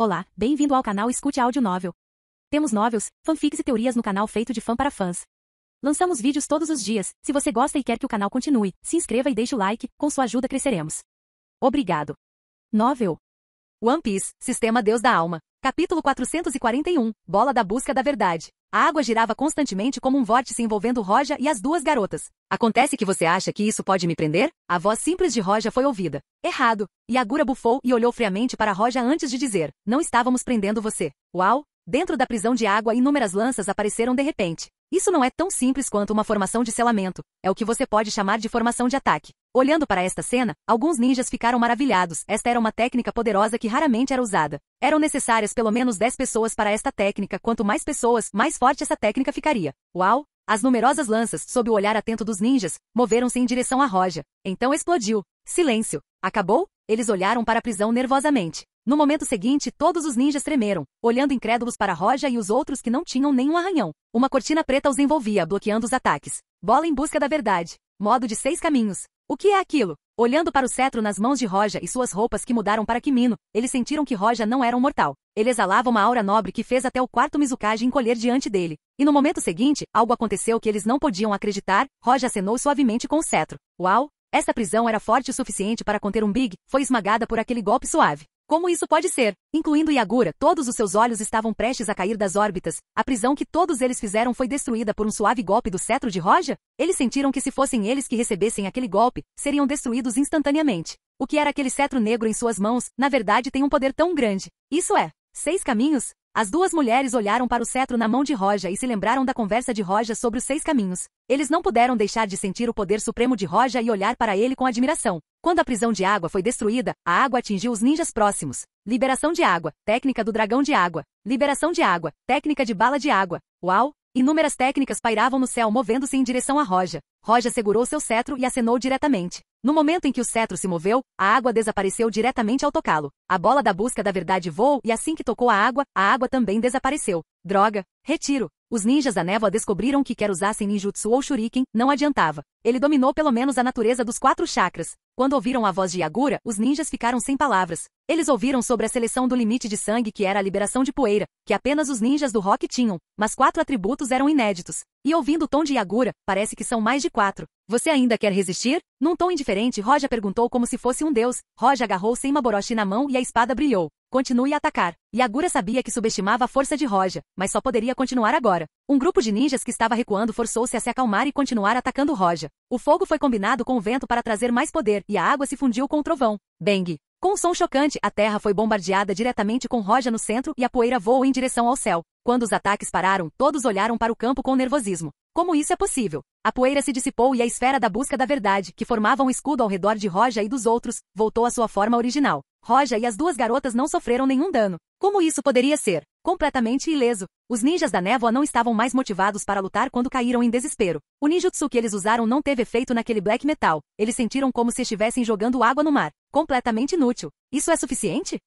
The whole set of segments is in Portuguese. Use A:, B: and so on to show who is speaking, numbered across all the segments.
A: Olá, bem-vindo ao canal Escute Áudio Novel. Temos novels, fanfics e teorias no canal feito de fã para fãs. Lançamos vídeos todos os dias. Se você gosta e quer que o canal continue, se inscreva e deixe o like, com sua ajuda cresceremos. Obrigado. Novel. One Piece, Sistema Deus da Alma. Capítulo 441, Bola da Busca da Verdade. A água girava constantemente como um vórtice envolvendo Roja e as duas garotas. Acontece que você acha que isso pode me prender? A voz simples de Roja foi ouvida. Errado. Yagura bufou e olhou friamente para Roja antes de dizer, não estávamos prendendo você. Uau! Dentro da prisão de água inúmeras lanças apareceram de repente. Isso não é tão simples quanto uma formação de selamento. É o que você pode chamar de formação de ataque. Olhando para esta cena, alguns ninjas ficaram maravilhados. Esta era uma técnica poderosa que raramente era usada. Eram necessárias pelo menos 10 pessoas para esta técnica. Quanto mais pessoas, mais forte essa técnica ficaria. Uau! As numerosas lanças, sob o olhar atento dos ninjas, moveram-se em direção a Roja. Então explodiu. Silêncio. Acabou? Eles olharam para a prisão nervosamente. No momento seguinte, todos os ninjas tremeram, olhando incrédulos para Roja e os outros que não tinham nenhum arranhão. Uma cortina preta os envolvia, bloqueando os ataques. Bola em busca da verdade. Modo de 6 caminhos. O que é aquilo? Olhando para o cetro nas mãos de Roja e suas roupas que mudaram para Kimino, eles sentiram que Roja não era um mortal. Ele exalava uma aura nobre que fez até o quarto Mizukage encolher diante dele. E no momento seguinte, algo aconteceu que eles não podiam acreditar. Roja acenou suavemente com o cetro. Uau! Essa prisão era forte o suficiente para conter um Big, foi esmagada por aquele golpe suave. Como isso pode ser? Incluindo Yagura, todos os seus olhos estavam prestes a cair das órbitas. A prisão que todos eles fizeram foi destruída por um suave golpe do cetro de Roja? Eles sentiram que se fossem eles que recebessem aquele golpe, seriam destruídos instantaneamente. O que era aquele cetro negro em suas mãos, na verdade tem um poder tão grande. Isso é, 6 caminhos? As duas mulheres olharam para o cetro na mão de Roja e se lembraram da conversa de Roja sobre os 6 caminhos. Eles não puderam deixar de sentir o poder supremo de Roja e olhar para ele com admiração. Quando a prisão de água foi destruída, a água atingiu os ninjas próximos. Liberação de água, técnica do dragão de água. Liberação de água, técnica de bala de água. Uau! Inúmeras técnicas pairavam no céu movendo-se em direção a Roja. Roja segurou seu cetro e acenou diretamente. No momento em que o cetro se moveu, a água desapareceu diretamente ao tocá-lo. A bola da busca da verdade voou e assim que tocou a água também desapareceu. Droga! Retiro! Os ninjas da névoa descobriram que quer usassem ninjutsu ou shuriken, não adiantava. Ele dominou pelo menos a natureza dos 4 chakras. Quando ouviram a voz de Yagura, os ninjas ficaram sem palavras. Eles ouviram sobre a seleção do limite de sangue que era a liberação de poeira, que apenas os ninjas do rock tinham, mas 4 atributos eram inéditos. E ouvindo o tom de Yagura, parece que são mais de 4. Você ainda quer resistir? Num tom indiferente, Roja perguntou como se fosse um deus. Roja agarrou Senmaboroshi na mão e a espada brilhou. Continue a atacar. Yagura sabia que subestimava a força de Roja, mas só poderia continuar agora. Um grupo de ninjas que estava recuando forçou-se a se acalmar e continuar atacando Roja. O fogo foi combinado com o vento para trazer mais poder, e a água se fundiu com o trovão. Bang! Com um som chocante, a terra foi bombardeada diretamente com Roja no centro e a poeira voou em direção ao céu. Quando os ataques pararam, todos olharam para o campo com nervosismo. Como isso é possível? A poeira se dissipou e a esfera da busca da verdade, que formava um escudo ao redor de Roja e dos outros, voltou à sua forma original. Roja e as duas garotas não sofreram nenhum dano. Como isso poderia ser? Completamente ileso. Os ninjas da névoa não estavam mais motivados para lutar quando caíram em desespero. O ninjutsu que eles usaram não teve efeito naquele black metal. Eles sentiram como se estivessem jogando água no mar. Completamente inútil. Isso é suficiente?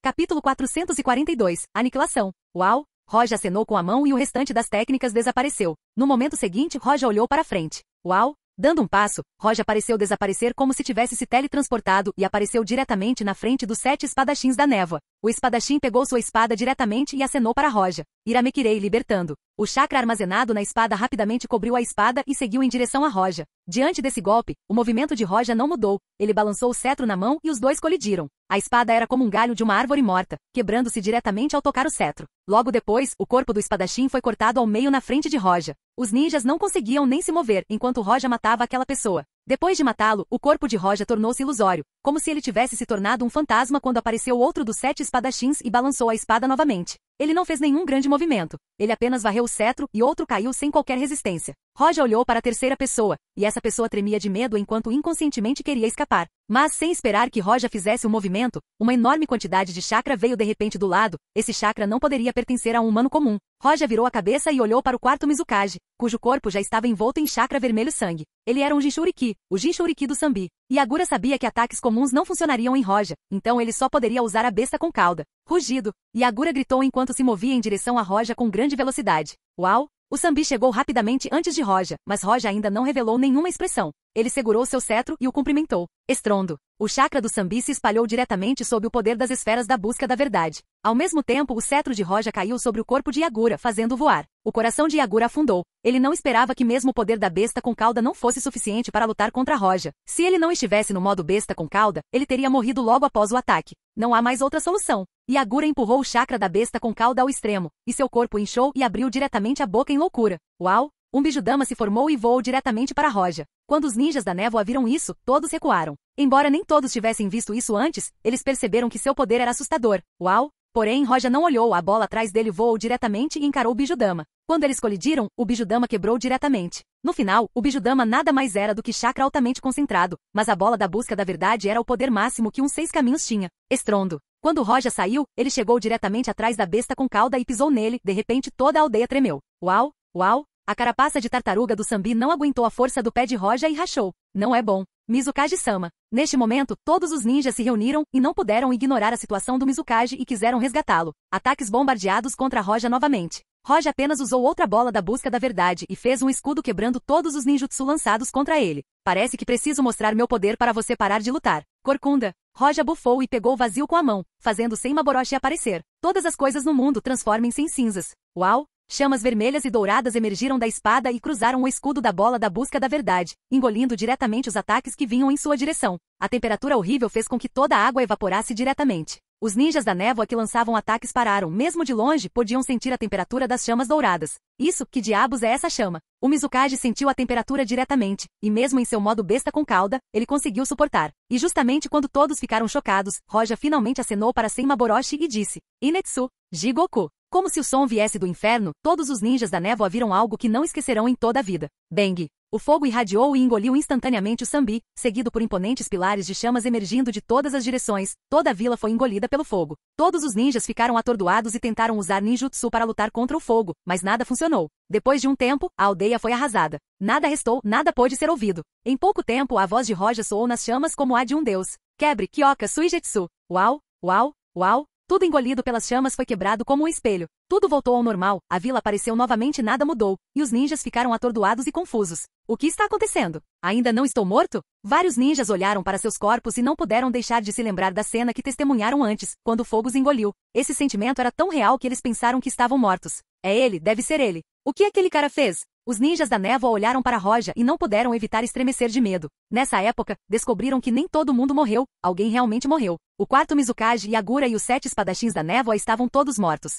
A: Capítulo 442. Aniquilação. Uau! Roja acenou com a mão e o restante das técnicas desapareceu. No momento seguinte, Roja olhou para frente. Uau! Dando um passo, Roja pareceu desaparecer como se tivesse se teletransportado e apareceu diretamente na frente dos 7 espadachins da névoa. O espadachim pegou sua espada diretamente e acenou para Roja. Iramekirei libertando. O chakra armazenado na espada rapidamente cobriu a espada e seguiu em direção a Roja. Diante desse golpe, o movimento de Roja não mudou. Ele balançou o cetro na mão e os dois colidiram. A espada era como um galho de uma árvore morta, quebrando-se diretamente ao tocar o cetro. Logo depois, o corpo do espadachim foi cortado ao meio na frente de Roja. Os ninjas não conseguiam nem se mover enquanto Roja matava aquela pessoa. Depois de matá-lo, o corpo de Roja tornou-se ilusório, como se ele tivesse se tornado um fantasma quando apareceu outro dos 7 espadachins e balançou a espada novamente. Ele não fez nenhum grande movimento. Ele apenas varreu o cetro e outro caiu sem qualquer resistência. Roja olhou para a terceira pessoa, e essa pessoa tremia de medo enquanto inconscientemente queria escapar. Mas sem esperar que Roja fizesse um movimento, uma enorme quantidade de chakra veio de repente do lado. Esse chakra não poderia pertencer a um humano comum. Roja virou a cabeça e olhou para o quarto Mizukage, cujo corpo já estava envolto em chakra vermelho sangue. Ele era um Jinchuriki, o Jinchuriki do Sambi. Yagura sabia que ataques comuns não funcionariam em Roja, então ele só poderia usar a besta com cauda. Rugido. Yagura gritou enquanto se movia em direção a Roja com grande velocidade. Uau! O Sambi chegou rapidamente antes de Roja, mas Roja ainda não revelou nenhuma expressão. Ele segurou seu cetro e o cumprimentou. Estrondo. O chakra do Sambi se espalhou diretamente sob o poder das esferas da busca da verdade. Ao mesmo tempo, o cetro de Roja caiu sobre o corpo de Yagura, fazendo-o voar. O coração de Yagura afundou. Ele não esperava que mesmo o poder da besta com cauda não fosse suficiente para lutar contra Roja. Se ele não estivesse no modo besta com cauda, ele teria morrido logo após o ataque. Não há mais outra solução. Yagura empurrou o chakra da besta com cauda ao extremo, e seu corpo inchou e abriu diretamente a boca em loucura. Uau! Um Bijudama se formou e voou diretamente para Roja. Quando os ninjas da névoa viram isso, todos recuaram. Embora nem todos tivessem visto isso antes, eles perceberam que seu poder era assustador. Uau! Porém, Roja não olhou, a bola atrás dele voou diretamente e encarou o Bijudama. Quando eles colidiram, o Bijudama quebrou diretamente. No final, o Bijudama nada mais era do que chakra altamente concentrado, mas a bola da busca da verdade era o poder máximo que um 6 caminhos tinha. Estrondo. Quando Roja saiu, ele chegou diretamente atrás da besta com cauda e pisou nele, de repente toda a aldeia tremeu. Uau! Uau! A carapaça de tartaruga do Sambi não aguentou a força do pé de Roja e rachou. Não é bom. Mizukage-sama. Neste momento, todos os ninjas se reuniram e não puderam ignorar a situação do Mizukage e quiseram resgatá-lo. Ataques bombardeados contra Roja novamente. Roja apenas usou outra bola da busca da verdade e fez um escudo quebrando todos os ninjutsu lançados contra ele. Parece que preciso mostrar meu poder para você parar de lutar. Corcunda. Roja bufou e pegou o vazio com a mão, fazendo Senmaboroshi aparecer. Todas as coisas no mundo transformem-se em cinzas. Uau! Chamas vermelhas e douradas emergiram da espada e cruzaram o escudo da bola da busca da verdade, engolindo diretamente os ataques que vinham em sua direção. A temperatura horrível fez com que toda a água evaporasse diretamente. Os ninjas da névoa que lançavam ataques pararam, mesmo de longe podiam sentir a temperatura das chamas douradas. Isso, que diabos é essa chama? O Mizukage sentiu a temperatura diretamente, e mesmo em seu modo besta com cauda, ele conseguiu suportar. E justamente quando todos ficaram chocados, Roja finalmente acenou para Senmaboroshi e disse: Inetsu, Jigoku. Como se o som viesse do inferno, todos os ninjas da névoa viram algo que não esquecerão em toda a vida. Bang! O fogo irradiou e engoliu instantaneamente o Sambi, seguido por imponentes pilares de chamas emergindo de todas as direções. Toda a vila foi engolida pelo fogo. Todos os ninjas ficaram atordoados e tentaram usar ninjutsu para lutar contra o fogo, mas nada funcionou. Depois de um tempo, a aldeia foi arrasada. Nada restou, nada pôde ser ouvido. Em pouco tempo, a voz de Roja soou nas chamas como a de um deus. Quebre, Kyoka Suigetsu. Uau, uau, uau. Tudo engolido pelas chamas foi quebrado como um espelho. Tudo voltou ao normal, a vila apareceu novamente e nada mudou, e os ninjas ficaram atordoados e confusos. O que está acontecendo? Ainda não estou morto? Vários ninjas olharam para seus corpos e não puderam deixar de se lembrar da cena que testemunharam antes, quando o fogo os engoliu. Esse sentimento era tão real que eles pensaram que estavam mortos. É ele, deve ser ele. O que aquele cara fez? Os ninjas da névoa olharam para Roja e não puderam evitar estremecer de medo. Nessa época, descobriram que nem todo mundo morreu, alguém realmente morreu. O quarto Mizukage, Yagura e os 7 espadachins da névoa estavam todos mortos.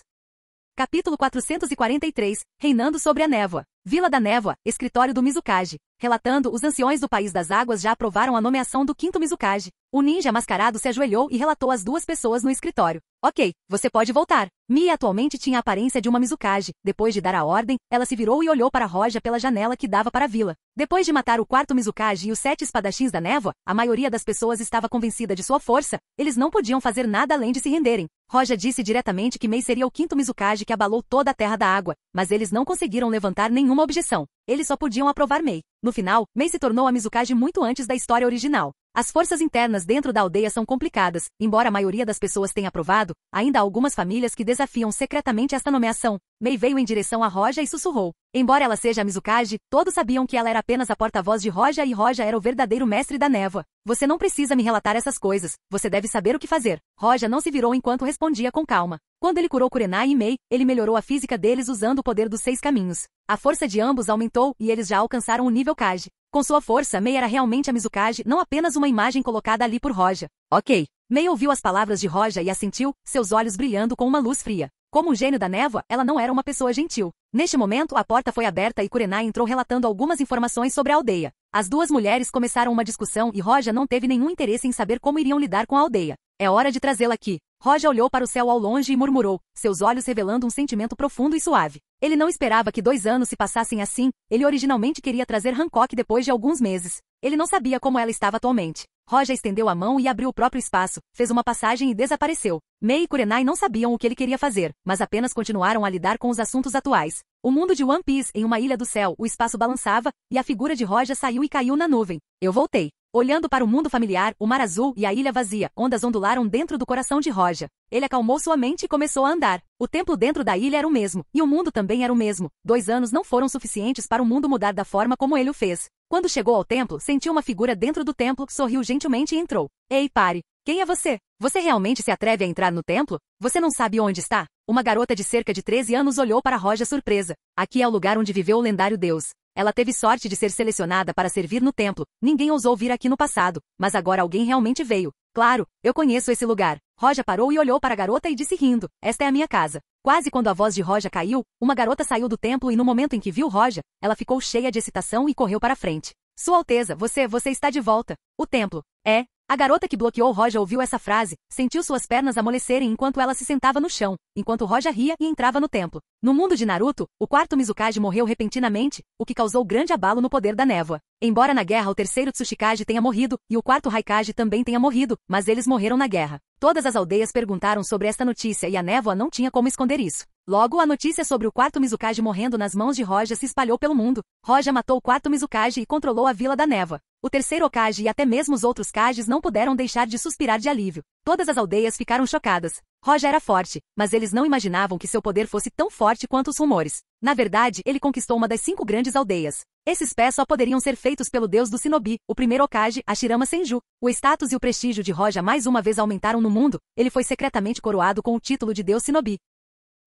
A: Capítulo 443, Reinando sobre a Névoa. Vila da Névoa, escritório do Mizukage. Relatando, os anciões do País das Águas já aprovaram a nomeação do 5º Mizukage. O ninja mascarado se ajoelhou e relatou às 2 pessoas no escritório. Ok, você pode voltar. Mia atualmente tinha a aparência de uma Mizukage. Depois de dar a ordem, ela se virou e olhou para Roja pela janela que dava para a vila. Depois de matar o 4º Mizukage e os 7 espadachins da névoa, a maioria das pessoas estava convencida de sua força. Eles não podiam fazer nada além de se renderem. Roja disse diretamente que Mei seria o 5º Mizukage que abalou toda a Terra da Água, mas eles não conseguiram levantar nenhuma objeção. Eles só podiam aprovar Mei. No final, Mei se tornou a Mizukage muito antes da história original. As forças internas dentro da aldeia são complicadas. Embora a maioria das pessoas tenha aprovado, ainda há algumas famílias que desafiam secretamente esta nomeação. Mei veio em direção a Roja e sussurrou. Embora ela seja a Mizukage, todos sabiam que ela era apenas a porta-voz de Roja e Roja era o verdadeiro mestre da névoa. Você não precisa me relatar essas coisas. Você deve saber o que fazer. Roja não se virou enquanto respondia com calma. Quando ele curou Kurenai e Mei, ele melhorou a física deles usando o poder dos 6 caminhos. A força de ambos aumentou e eles já alcançaram o nível Kage. Com sua força, Mei era realmente a Mizukage, não apenas uma imagem colocada ali por Roja. Ok. Mei ouviu as palavras de Roja e assentiu, seus olhos brilhando com uma luz fria. Como um gênio da névoa, ela não era uma pessoa gentil. Neste momento, a porta foi aberta e Kurenai entrou relatando algumas informações sobre a aldeia. As 2 mulheres começaram uma discussão e Roja não teve nenhum interesse em saber como iriam lidar com a aldeia. É hora de trazê-la aqui. Roja olhou para o céu ao longe e murmurou, seus olhos revelando um sentimento profundo e suave. Ele não esperava que 2 anos se passassem assim, ele originalmente queria trazer Hancock depois de alguns meses. Ele não sabia como ela estava atualmente. Roja estendeu a mão e abriu o próprio espaço, fez uma passagem e desapareceu. Mei e Kurenai não sabiam o que ele queria fazer, mas apenas continuaram a lidar com os assuntos atuais. O mundo de One Piece, em uma ilha do céu, o espaço balançava, e a figura de Roja saiu e caiu na nuvem. Eu voltei. Olhando para o mundo familiar, o mar azul e a ilha vazia, ondas ondularam dentro do coração de Roja. Ele acalmou sua mente e começou a andar. O templo dentro da ilha era o mesmo, e o mundo também era o mesmo. 2 anos não foram suficientes para o mundo mudar da forma como ele o fez. Quando chegou ao templo, sentiu uma figura dentro do templo, sorriu gentilmente e entrou. Ei, pare! Quem é você? Você realmente se atreve a entrar no templo? Você não sabe onde está? Uma garota de cerca de 13 anos olhou para Roja surpresa. Aqui é o lugar onde viveu o lendário deus. Ela teve sorte de ser selecionada para servir no templo. Ninguém ousou vir aqui no passado, mas agora alguém realmente veio. Claro, eu conheço esse lugar. Roja parou e olhou para a garota e disse rindo, esta é a minha casa. Quase quando a voz de Roja caiu, uma garota saiu do templo e no momento em que viu Roja, ela ficou cheia de excitação e correu para a frente. Sua Alteza, você está de volta. O templo. É. A garota que bloqueou Roja ouviu essa frase, sentiu suas pernas amolecerem enquanto ela se sentava no chão, enquanto Roja ria e entrava no templo. No mundo de Naruto, o quarto Mizukage morreu repentinamente, o que causou grande abalo no poder da névoa. Embora na guerra o terceiro Tsuchikage tenha morrido, e o quarto Raikage também tenha morrido, mas eles morreram na guerra. Todas as aldeias perguntaram sobre esta notícia e a névoa não tinha como esconder isso. Logo, a notícia sobre o quarto Mizukage morrendo nas mãos de Roja se espalhou pelo mundo. Roja matou o quarto Mizukage e controlou a Vila da Névoa. O terceiro Hokage e até mesmo os outros Kages não puderam deixar de suspirar de alívio. Todas as aldeias ficaram chocadas. Roja era forte, mas eles não imaginavam que seu poder fosse tão forte quanto os rumores. Na verdade, ele conquistou uma das 5 grandes aldeias. Esses pés só poderiam ser feitos pelo deus do Shinobi, o primeiro Hokage, Hashirama Senju. O status e o prestígio de Roja mais uma vez aumentaram no mundo, ele foi secretamente coroado com o título de deus Shinobi.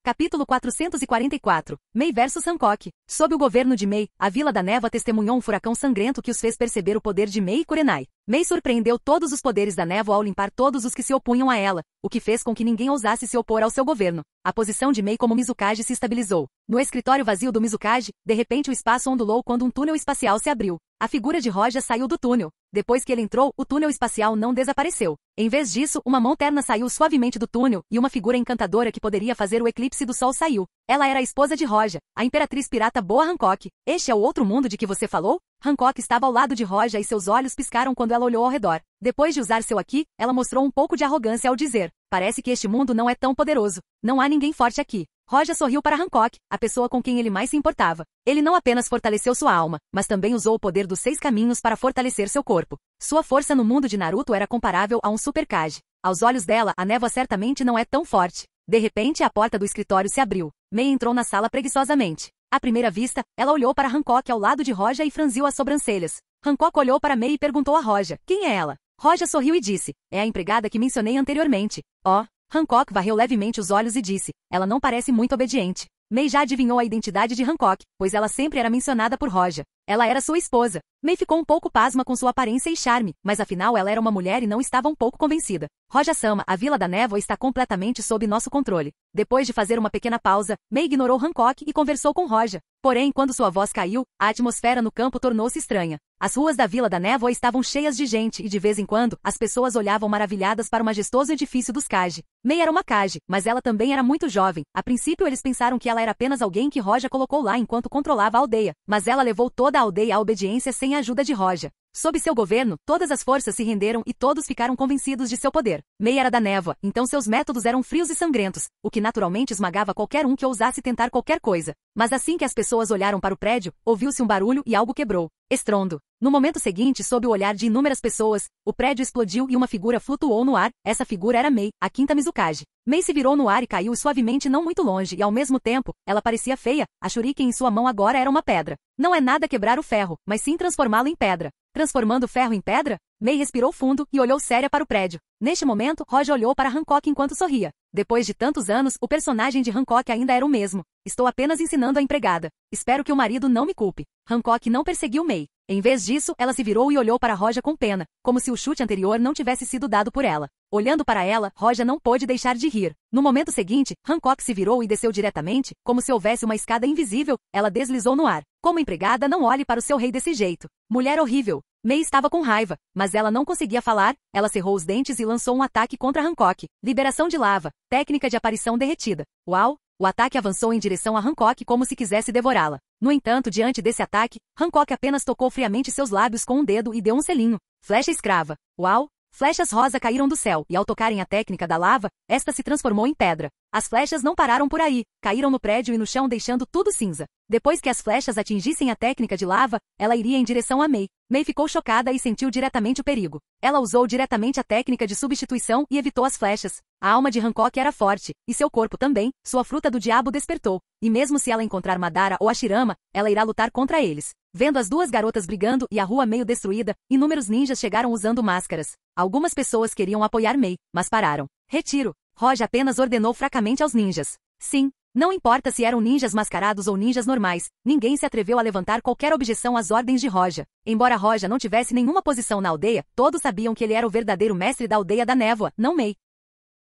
A: Capítulo 444. Mei vs Hancock. Sob o governo de Mei, a Vila da Névoa testemunhou um furacão sangrento que os fez perceber o poder de Mei e Kurenai. Mei surpreendeu todos os poderes da névoa ao limpar todos os que se opunham a ela, o que fez com que ninguém ousasse se opor ao seu governo. A posição de Mei como Mizukage se estabilizou. No escritório vazio do Mizukage, de repente o espaço ondulou quando um túnel espacial se abriu. A figura de Roja saiu do túnel. Depois que ele entrou, o túnel espacial não desapareceu. Em vez disso, uma mão terna saiu suavemente do túnel, e uma figura encantadora que poderia fazer o eclipse do sol saiu. Ela era a esposa de Roja, a imperatriz pirata Boa Hancock. Este é o outro mundo de que você falou? Hancock estava ao lado de Roja e seus olhos piscaram quando ela olhou ao redor. Depois de usar seu aqui, ela mostrou um pouco de arrogância ao dizer, parece que este mundo não é tão poderoso. Não há ninguém forte aqui. Roja sorriu para Hancock, a pessoa com quem ele mais se importava. Ele não apenas fortaleceu sua alma, mas também usou o poder dos 6 caminhos para fortalecer seu corpo. Sua força no mundo de Naruto era comparável a um Super Kage. Aos olhos dela, a névoa certamente não é tão forte. De repente, a porta do escritório se abriu. Mei entrou na sala preguiçosamente. À primeira vista, ela olhou para Hancock ao lado de Roja e franziu as sobrancelhas. Hancock olhou para Mei e perguntou a Roja, quem é ela? Roja sorriu e disse, é a empregada que mencionei anteriormente. Oh. Hancock varreu levemente os olhos e disse, ela não parece muito obediente. Mei já adivinhou a identidade de Hancock, pois ela sempre era mencionada por Roja. Ela era sua esposa. Mei ficou um pouco pasma com sua aparência e charme, mas afinal ela era uma mulher e não estava um pouco convencida. Roja-sama, a Vila da Névoa está completamente sob nosso controle. Depois de fazer uma pequena pausa, Mei ignorou Hancock e conversou com Roja. Porém, quando sua voz caiu, a atmosfera no campo tornou-se estranha. As ruas da Vila da Névoa estavam cheias de gente e de vez em quando, as pessoas olhavam maravilhadas para o majestoso edifício dos Kage. Mei era uma Kage, mas ela também era muito jovem. A princípio eles pensaram que ela era apenas alguém que Roja colocou lá enquanto controlava a aldeia, mas ela levou toda a aldeia à obediência sem a ajuda de Roja. Sob seu governo, todas as forças se renderam e todos ficaram convencidos de seu poder. Mei era da névoa, então seus métodos eram frios e sangrentos, o que naturalmente esmagava qualquer um que ousasse tentar qualquer coisa. Mas assim que as pessoas olharam para o prédio, ouviu-se um barulho e algo quebrou. Estrondo. No momento seguinte, sob o olhar de inúmeras pessoas, o prédio explodiu e uma figura flutuou no ar. Essa figura era Mei, a quinta Mizukage. Mei se virou no ar e caiu suavemente não muito longe e ao mesmo tempo, ela parecia feia. A shuriken em sua mão agora era uma pedra. Não é nada quebrar o ferro, mas sim transformá-lo em pedra. Transformando o ferro em pedra? Mei respirou fundo e olhou séria para o prédio. Neste momento, Roja olhou para Hancock enquanto sorria. Depois de tantos anos, o personagem de Hancock ainda era o mesmo. Estou apenas ensinando a empregada. Espero que o marido não me culpe. Hancock não perseguiu Mei. Em vez disso, ela se virou e olhou para Roja com pena, como se o chute anterior não tivesse sido dado por ela. Olhando para ela, Roja não pôde deixar de rir. No momento seguinte, Hancock se virou e desceu diretamente, como se houvesse uma escada invisível. Ela deslizou no ar. Como empregada, não olhe para o seu rei desse jeito. Mulher horrível. Mei estava com raiva, mas ela não conseguia falar. Ela cerrou os dentes e lançou um ataque contra Hancock. Liberação de lava. Técnica de aparição derretida. Uau! O ataque avançou em direção a Hancock como se quisesse devorá-la. No entanto, diante desse ataque, Hancock apenas tocou friamente seus lábios com um dedo e deu um selinho. Flecha escrava. Uau! Flechas rosa caíram do céu, e ao tocarem a técnica da lava, esta se transformou em pedra. As flechas não pararam por aí, caíram no prédio e no chão deixando tudo cinza. Depois que as flechas atingissem a técnica de lava, ela iria em direção a Mei. Mei ficou chocada e sentiu diretamente o perigo. Ela usou diretamente a técnica de substituição e evitou as flechas. A alma de Hancock era forte, e seu corpo também, sua fruta do diabo despertou. E mesmo se ela encontrar Madara ou Hashirama, ela irá lutar contra eles. Vendo as duas garotas brigando e a rua meio destruída, inúmeros ninjas chegaram usando máscaras. Algumas pessoas queriam apoiar Mei, mas pararam. Retiro. Roja apenas ordenou fracamente aos ninjas. Sim. Não importa se eram ninjas mascarados ou ninjas normais, ninguém se atreveu a levantar qualquer objeção às ordens de Roja. Embora Roja não tivesse nenhuma posição na aldeia, todos sabiam que ele era o verdadeiro mestre da aldeia da névoa, não Mei.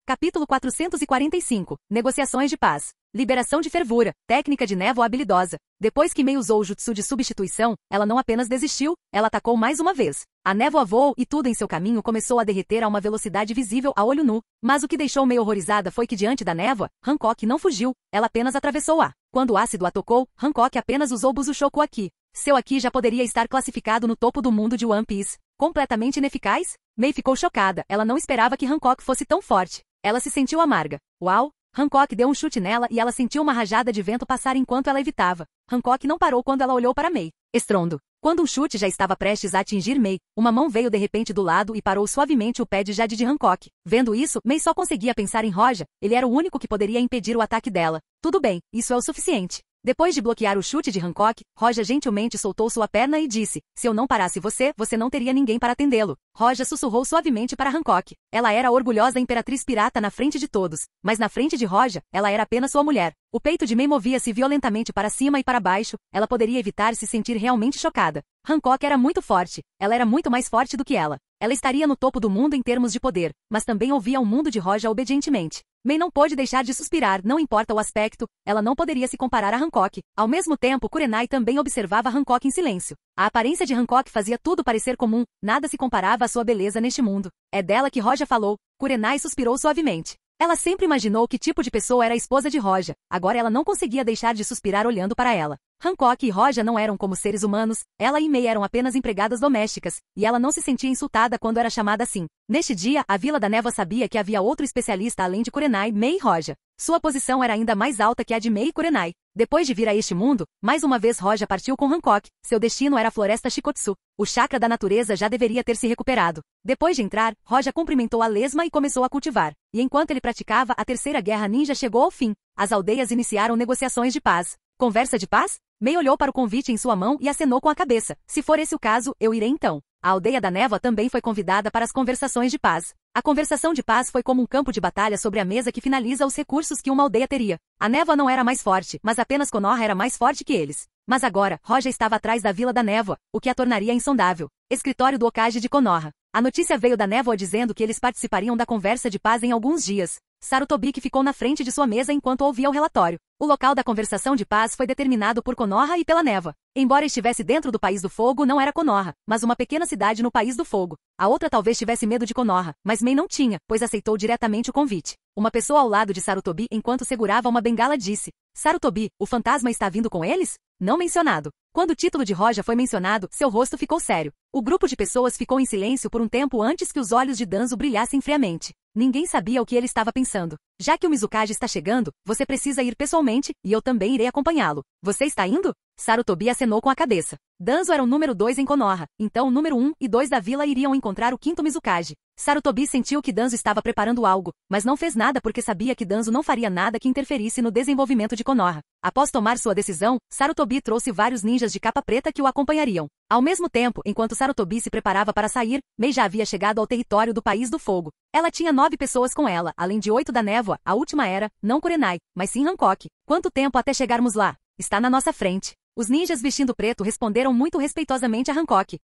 A: Capítulo 445. Negociações de paz. Liberação de fervura. Técnica de névoa habilidosa. Depois que Mei usou o jutsu de substituição, ela não apenas desistiu, ela atacou mais uma vez. A névoa voou e tudo em seu caminho começou a derreter a uma velocidade visível a olho nu. Mas o que deixou Mei horrorizada foi que diante da névoa, Hancock não fugiu, ela apenas atravessou-a. Quando o ácido a tocou, Hancock apenas usou Busushoku Aki. Seu Aki já poderia estar classificado no topo do mundo de One Piece. Completamente ineficaz? Mei ficou chocada, ela não esperava que Hancock fosse tão forte. Ela se sentiu amarga. Uau! Hancock deu um chute nela e ela sentiu uma rajada de vento passar enquanto ela evitava. Hancock não parou quando ela olhou para Mei. Estrondo. Quando um chute já estava prestes a atingir Mei, uma mão veio de repente do lado e parou suavemente o pé de Jade de Hancock. Vendo isso, Mei só conseguia pensar em Roja, ele era o único que poderia impedir o ataque dela. Tudo bem, isso é o suficiente. Depois de bloquear o chute de Hancock, Roja gentilmente soltou sua perna e disse, se eu não parasse você, você não teria ninguém para atendê-lo. Roja sussurrou suavemente para Hancock. Ela era a orgulhosa imperatriz pirata na frente de todos, mas na frente de Roja, ela era apenas sua mulher. O peito de Mei movia-se violentamente para cima e para baixo, ela poderia evitar se sentir realmente chocada. Hancock era muito forte, ela era muito mais forte do que ela. Ela estaria no topo do mundo em termos de poder, mas também ouvia o mundo de Roja obedientemente. Mei não pôde deixar de suspirar, não importa o aspecto, ela não poderia se comparar a Hancock. Ao mesmo tempo, Kurenai também observava Hancock em silêncio. A aparência de Hancock fazia tudo parecer comum, nada se comparava à sua beleza neste mundo. É dela que Roja falou. Kurenai suspirou suavemente. Ela sempre imaginou que tipo de pessoa era a esposa de Roja, agora ela não conseguia deixar de suspirar olhando para ela. Hancock e Roja não eram como seres humanos, ela e Mei eram apenas empregadas domésticas, e ela não se sentia insultada quando era chamada assim. Neste dia, a Vila da Névoa sabia que havia outro especialista além de Kurenai, Mei e Roja. Sua posição era ainda mais alta que a de Mei e Kurenai. Depois de vir a este mundo, mais uma vez Roja partiu com Hancock, seu destino era a floresta Shikotsu. O chakra da natureza já deveria ter se recuperado. Depois de entrar, Roja cumprimentou a lesma e começou a cultivar. E enquanto ele praticava, a terceira guerra ninja chegou ao fim. As aldeias iniciaram negociações de paz. Conversa de paz? Mei olhou para o convite em sua mão e acenou com a cabeça. Se for esse o caso, eu irei então. A aldeia da névoa também foi convidada para as conversações de paz. A conversação de paz foi como um campo de batalha sobre a mesa que finaliza os recursos que uma aldeia teria. A névoa não era mais forte, mas apenas Konoha era mais forte que eles. Mas agora, Roja estava atrás da Vila da Névoa, o que a tornaria insondável. Escritório do Hokage de Konoha. A notícia veio da névoa dizendo que eles participariam da conversa de paz em alguns dias. Sarutobi que ficou na frente de sua mesa enquanto ouvia o relatório. O local da conversação de paz foi determinado por Konoha e pela névoa. Embora estivesse dentro do País do Fogo, não era Konoha, mas uma pequena cidade no País do Fogo. A outra talvez tivesse medo de Konoha, mas Mei não tinha, pois aceitou diretamente o convite. Uma pessoa ao lado de Sarutobi enquanto segurava uma bengala disse, Sarutobi, o fantasma está vindo com eles? Não mencionado. Quando o título de Roja foi mencionado, seu rosto ficou sério. O grupo de pessoas ficou em silêncio por um tempo antes que os olhos de Danzo brilhassem friamente. Ninguém sabia o que ele estava pensando. Já que o Mizukage está chegando, você precisa ir pessoalmente, e eu também irei acompanhá-lo. Você está indo? Sarutobi acenou com a cabeça. Danzo era o número 2 em Konoha, então o número 1 e 2 da vila iriam encontrar o quinto Mizukage. Sarutobi sentiu que Danzo estava preparando algo, mas não fez nada porque sabia que Danzo não faria nada que interferisse no desenvolvimento de Konoha. Após tomar sua decisão, Sarutobi trouxe vários ninjas de capa preta que o acompanhariam. Ao mesmo tempo, enquanto Sarutobi se preparava para sair, Mei já havia chegado ao território do País do Fogo. Ela tinha 9 pessoas com ela, além de 8 da névoa, a última era, não Kurenai, mas sim Hancock. Quanto tempo até chegarmos lá? Está na nossa frente. Os ninjas vestindo preto responderam muito respeitosamente a Hancock.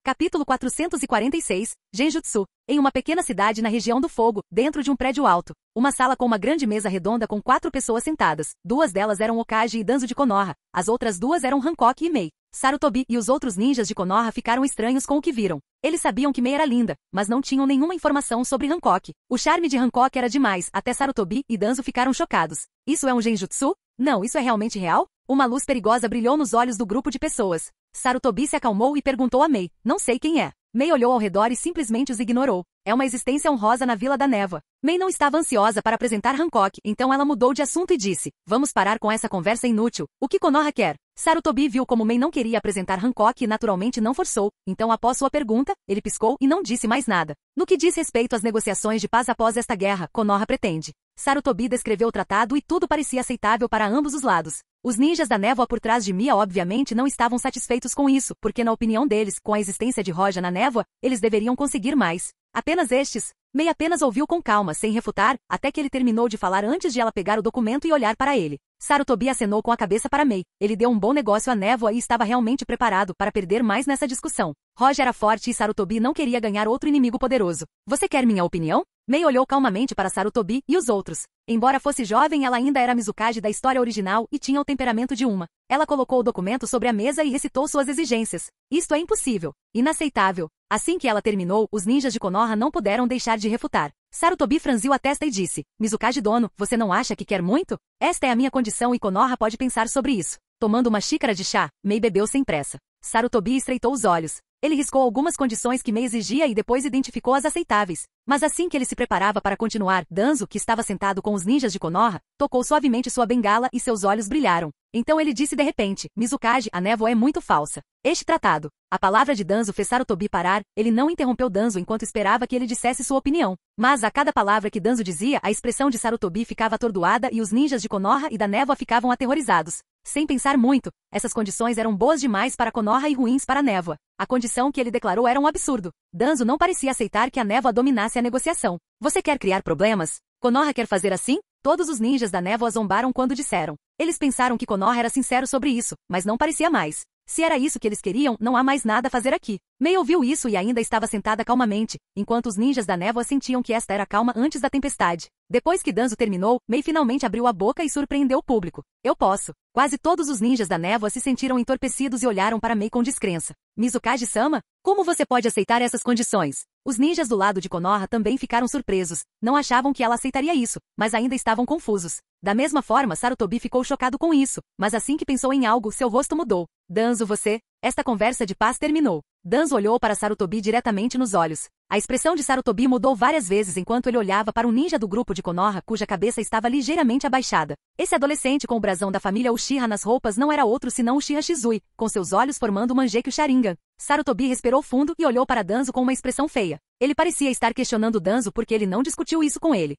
A: Capítulo 446, Genjutsu. Em uma pequena cidade na região do fogo, dentro de um prédio alto. Uma sala com uma grande mesa redonda com 4 pessoas sentadas. 2 delas eram Hokage e Danzo de Konoha. As outras 2 eram Hancock e Mei. Sarutobi e os outros ninjas de Konoha ficaram estranhos com o que viram. Eles sabiam que Mei era linda, mas não tinham nenhuma informação sobre Hancock. O charme de Hancock era demais, até Sarutobi e Danzo ficaram chocados. Isso é um Genjutsu? Não, isso é realmente real? Uma luz perigosa brilhou nos olhos do grupo de pessoas. Sarutobi se acalmou e perguntou a Mei, não sei quem é. Mei olhou ao redor e simplesmente os ignorou. É uma existência honrosa na Vila da Névoa. May não estava ansiosa para apresentar Hancock, então ela mudou de assunto e disse, vamos parar com essa conversa inútil. O que Konoha quer? Sarutobi viu como May não queria apresentar Hancock e naturalmente não forçou, então após sua pergunta, ele piscou e não disse mais nada. No que diz respeito às negociações de paz após esta guerra, Konoha pretende. Sarutobi descreveu o tratado e tudo parecia aceitável para ambos os lados. Os ninjas da névoa por trás de Mia obviamente não estavam satisfeitos com isso, porque na opinião deles, com a existência de Roja na névoa, eles deveriam conseguir mais. Apenas estes. May apenas ouviu com calma, sem refutar, até que ele terminou de falar antes de ela pegar o documento e olhar para ele. Sarutobi acenou com a cabeça para May. Ele deu um bom negócio à névoa e estava realmente preparado para perder mais nessa discussão. Roja era forte e Sarutobi não queria ganhar outro inimigo poderoso. Você quer minha opinião? May olhou calmamente para Sarutobi e os outros. Embora fosse jovem, ela ainda era a Mizukage da história original e tinha o temperamento de uma. Ela colocou o documento sobre a mesa e recitou suas exigências. Isto é impossível. Inaceitável. Assim que ela terminou, os ninjas de Konoha não puderam deixar de refutar. Sarutobi franziu a testa e disse, Mizukage dono, você não acha que quer muito? Esta é a minha condição e Konoha pode pensar sobre isso. Tomando uma xícara de chá, May bebeu sem pressa. Sarutobi estreitou os olhos. Ele riscou algumas condições que May exigia e depois identificou as aceitáveis. Mas assim que ele se preparava para continuar, Danzo, que estava sentado com os ninjas de Konoha, tocou suavemente sua bengala e seus olhos brilharam. Então ele disse de repente, Mizukage, a névoa é muito falsa. Este tratado. A palavra de Danzo fez Sarutobi parar, ele não interrompeu Danzo enquanto esperava que ele dissesse sua opinião. Mas a cada palavra que Danzo dizia, a expressão de Sarutobi ficava atordoada e os ninjas de Konoha e da névoa ficavam aterrorizados. Sem pensar muito, essas condições eram boas demais para Konoha e ruins para a névoa. A condição que ele declarou era um absurdo. Danzo não parecia aceitar que a névoa dominasse a negociação. Você quer criar problemas? Konoha quer fazer assim? Todos os ninjas da névoa zombaram quando disseram. Eles pensaram que Konoha era sincero sobre isso, mas não parecia mais. Se era isso que eles queriam, não há mais nada a fazer aqui. May ouviu isso e ainda estava sentada calmamente, enquanto os ninjas da névoa sentiam que esta era calma antes da tempestade. Depois que Danzo terminou, May finalmente abriu a boca e surpreendeu o público. Eu posso. Quase todos os ninjas da névoa se sentiram entorpecidos e olharam para May com descrença. Mizukage-sama? Como você pode aceitar essas condições? Os ninjas do lado de Konoha também ficaram surpresos. Não achavam que ela aceitaria isso, mas ainda estavam confusos. Da mesma forma, Sarutobi ficou chocado com isso, mas assim que pensou em algo, seu rosto mudou. Danzo, você? Esta conversa de paz terminou. Danzo olhou para Sarutobi diretamente nos olhos. A expressão de Sarutobi mudou várias vezes enquanto ele olhava para um ninja do grupo de Konoha cuja cabeça estava ligeiramente abaixada. Esse adolescente com o brasão da família Uchiha nas roupas não era outro senão Uchiha Shizui, com seus olhos formando o Mangekyou Sharingan. Sarutobi respirou fundo e olhou para Danzo com uma expressão feia. Ele parecia estar questionando Danzo porque ele não discutiu isso com ele.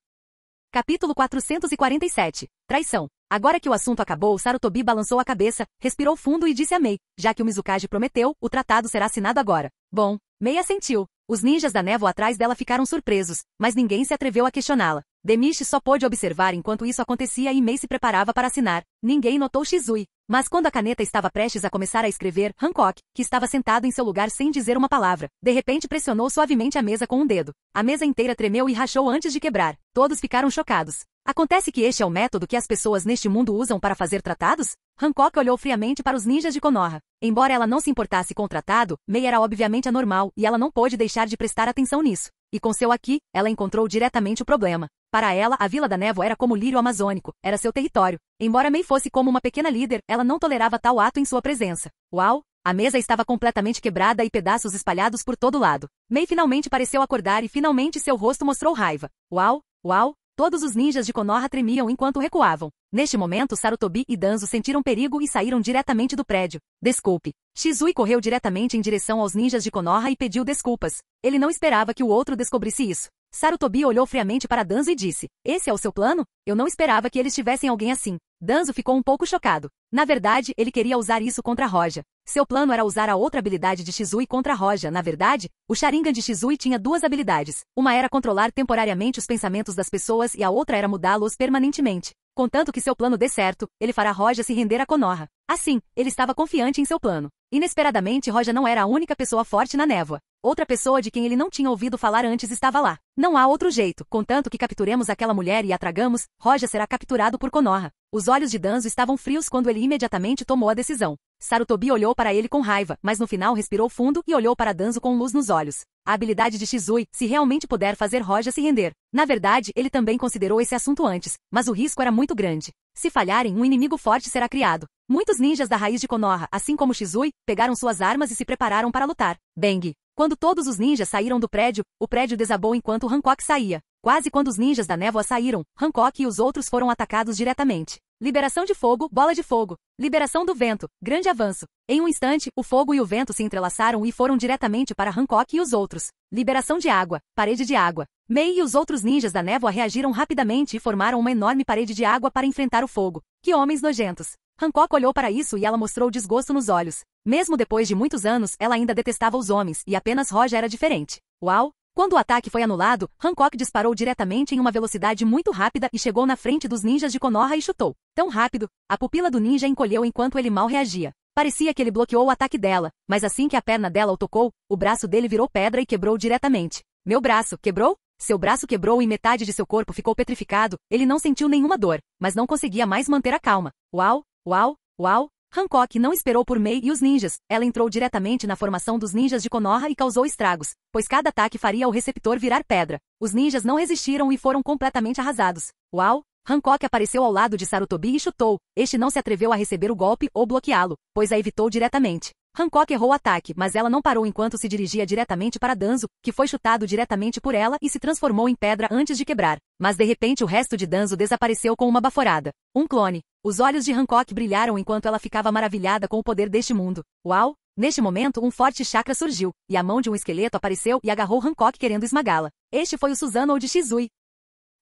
A: Capítulo 447. Traição. Agora que o assunto acabou, Sarutobi balançou a cabeça, respirou fundo e disse a May, já que o Mizukage prometeu, o tratado será assinado agora. Bom, May assentiu. Os ninjas da névoa atrás dela ficaram surpresos, mas ninguém se atreveu a questioná-la. Demichi só pôde observar enquanto isso acontecia e May se preparava para assinar. Ninguém notou Shizui. Mas quando a caneta estava prestes a começar a escrever, Hancock, que estava sentado em seu lugar sem dizer uma palavra, de repente pressionou suavemente a mesa com um dedo. A mesa inteira tremeu e rachou antes de quebrar. Todos ficaram chocados. Acontece que este é o método que as pessoas neste mundo usam para fazer tratados? Hancock olhou friamente para os ninjas de Konoha. Embora ela não se importasse com o tratado, May era obviamente anormal e ela não pôde deixar de prestar atenção nisso. E com seu aqui, ela encontrou diretamente o problema. Para ela, a Vila da Névoa era como o lírio amazônico, era seu território. Embora May fosse como uma pequena líder, ela não tolerava tal ato em sua presença. Uau! A mesa estava completamente quebrada e pedaços espalhados por todo lado. May finalmente pareceu acordar e finalmente seu rosto mostrou raiva. Uau! Uau! Todos os ninjas de Konoha tremiam enquanto recuavam. Neste momento, Sarutobi e Danzo sentiram perigo e saíram diretamente do prédio. Desculpe. Shizui correu diretamente em direção aos ninjas de Konoha e pediu desculpas. Ele não esperava que o outro descobrisse isso. Sarutobi olhou friamente para Danzo e disse, esse é o seu plano? Eu não esperava que eles tivessem alguém assim. Danzo ficou um pouco chocado. Na verdade, ele queria usar isso contra Roja. Seu plano era usar a outra habilidade de Shizui contra Roja. Na verdade, o Sharingan de Shizui tinha duas habilidades. Uma era controlar temporariamente os pensamentos das pessoas e a outra era mudá-los permanentemente. Contanto que seu plano dê certo, ele fará Roja se render a Konoha. Assim, ele estava confiante em seu plano. Inesperadamente, Roja não era a única pessoa forte na névoa. Outra pessoa de quem ele não tinha ouvido falar antes estava lá. Não há outro jeito. Contanto que capturemos aquela mulher e a tragamos, Roja será capturado por Konoha. Os olhos de Danzo estavam frios quando ele imediatamente tomou a decisão. Sarutobi olhou para ele com raiva, mas no final respirou fundo e olhou para Danzo com luz nos olhos. A habilidade de Shizui, se realmente puder fazer Roja se render. Na verdade, ele também considerou esse assunto antes, mas o risco era muito grande. Se falharem, um inimigo forte será criado. Muitos ninjas da raiz de Konoha, assim como Shizui, pegaram suas armas e se prepararam para lutar. Bang! Quando todos os ninjas saíram do prédio, o prédio desabou enquanto Hancock saía. Quase quando os ninjas da névoa saíram, Hancock e os outros foram atacados diretamente. Liberação de fogo, bola de fogo. Liberação do vento, grande avanço. Em um instante, o fogo e o vento se entrelaçaram e foram diretamente para Hancock e os outros. Liberação de água, parede de água. Mei e os outros ninjas da névoa reagiram rapidamente e formaram uma enorme parede de água para enfrentar o fogo. Que homens nojentos! Hancock olhou para isso e ela mostrou desgosto nos olhos. Mesmo depois de muitos anos, ela ainda detestava os homens, e apenas Roja era diferente. Uau! Quando o ataque foi anulado, Hancock disparou diretamente em uma velocidade muito rápida e chegou na frente dos ninjas de Konoha e chutou. Tão rápido, a pupila do ninja encolheu enquanto ele mal reagia. Parecia que ele bloqueou o ataque dela, mas assim que a perna dela o tocou, o braço dele virou pedra e quebrou diretamente. Meu braço, quebrou? Seu braço quebrou e metade de seu corpo ficou petrificado, ele não sentiu nenhuma dor, mas não conseguia mais manter a calma. Uau, uau, uau! Hancock não esperou por Mei e os ninjas, ela entrou diretamente na formação dos ninjas de Konoha e causou estragos, pois cada ataque faria o receptor virar pedra. Os ninjas não resistiram e foram completamente arrasados. Uau! Hancock apareceu ao lado de Sarutobi e chutou. Este não se atreveu a receber o golpe ou bloqueá-lo, pois a evitou diretamente. Hancock errou o ataque, mas ela não parou enquanto se dirigia diretamente para Danzo, que foi chutado diretamente por ela e se transformou em pedra antes de quebrar. Mas de repente o resto de Danzo desapareceu com uma baforada. Um clone. Os olhos de Hancock brilharam enquanto ela ficava maravilhada com o poder deste mundo. Uau! Neste momento um forte chakra surgiu, e a mão de um esqueleto apareceu e agarrou Hancock querendo esmagá-la. Este foi o Susanoo de Shizui.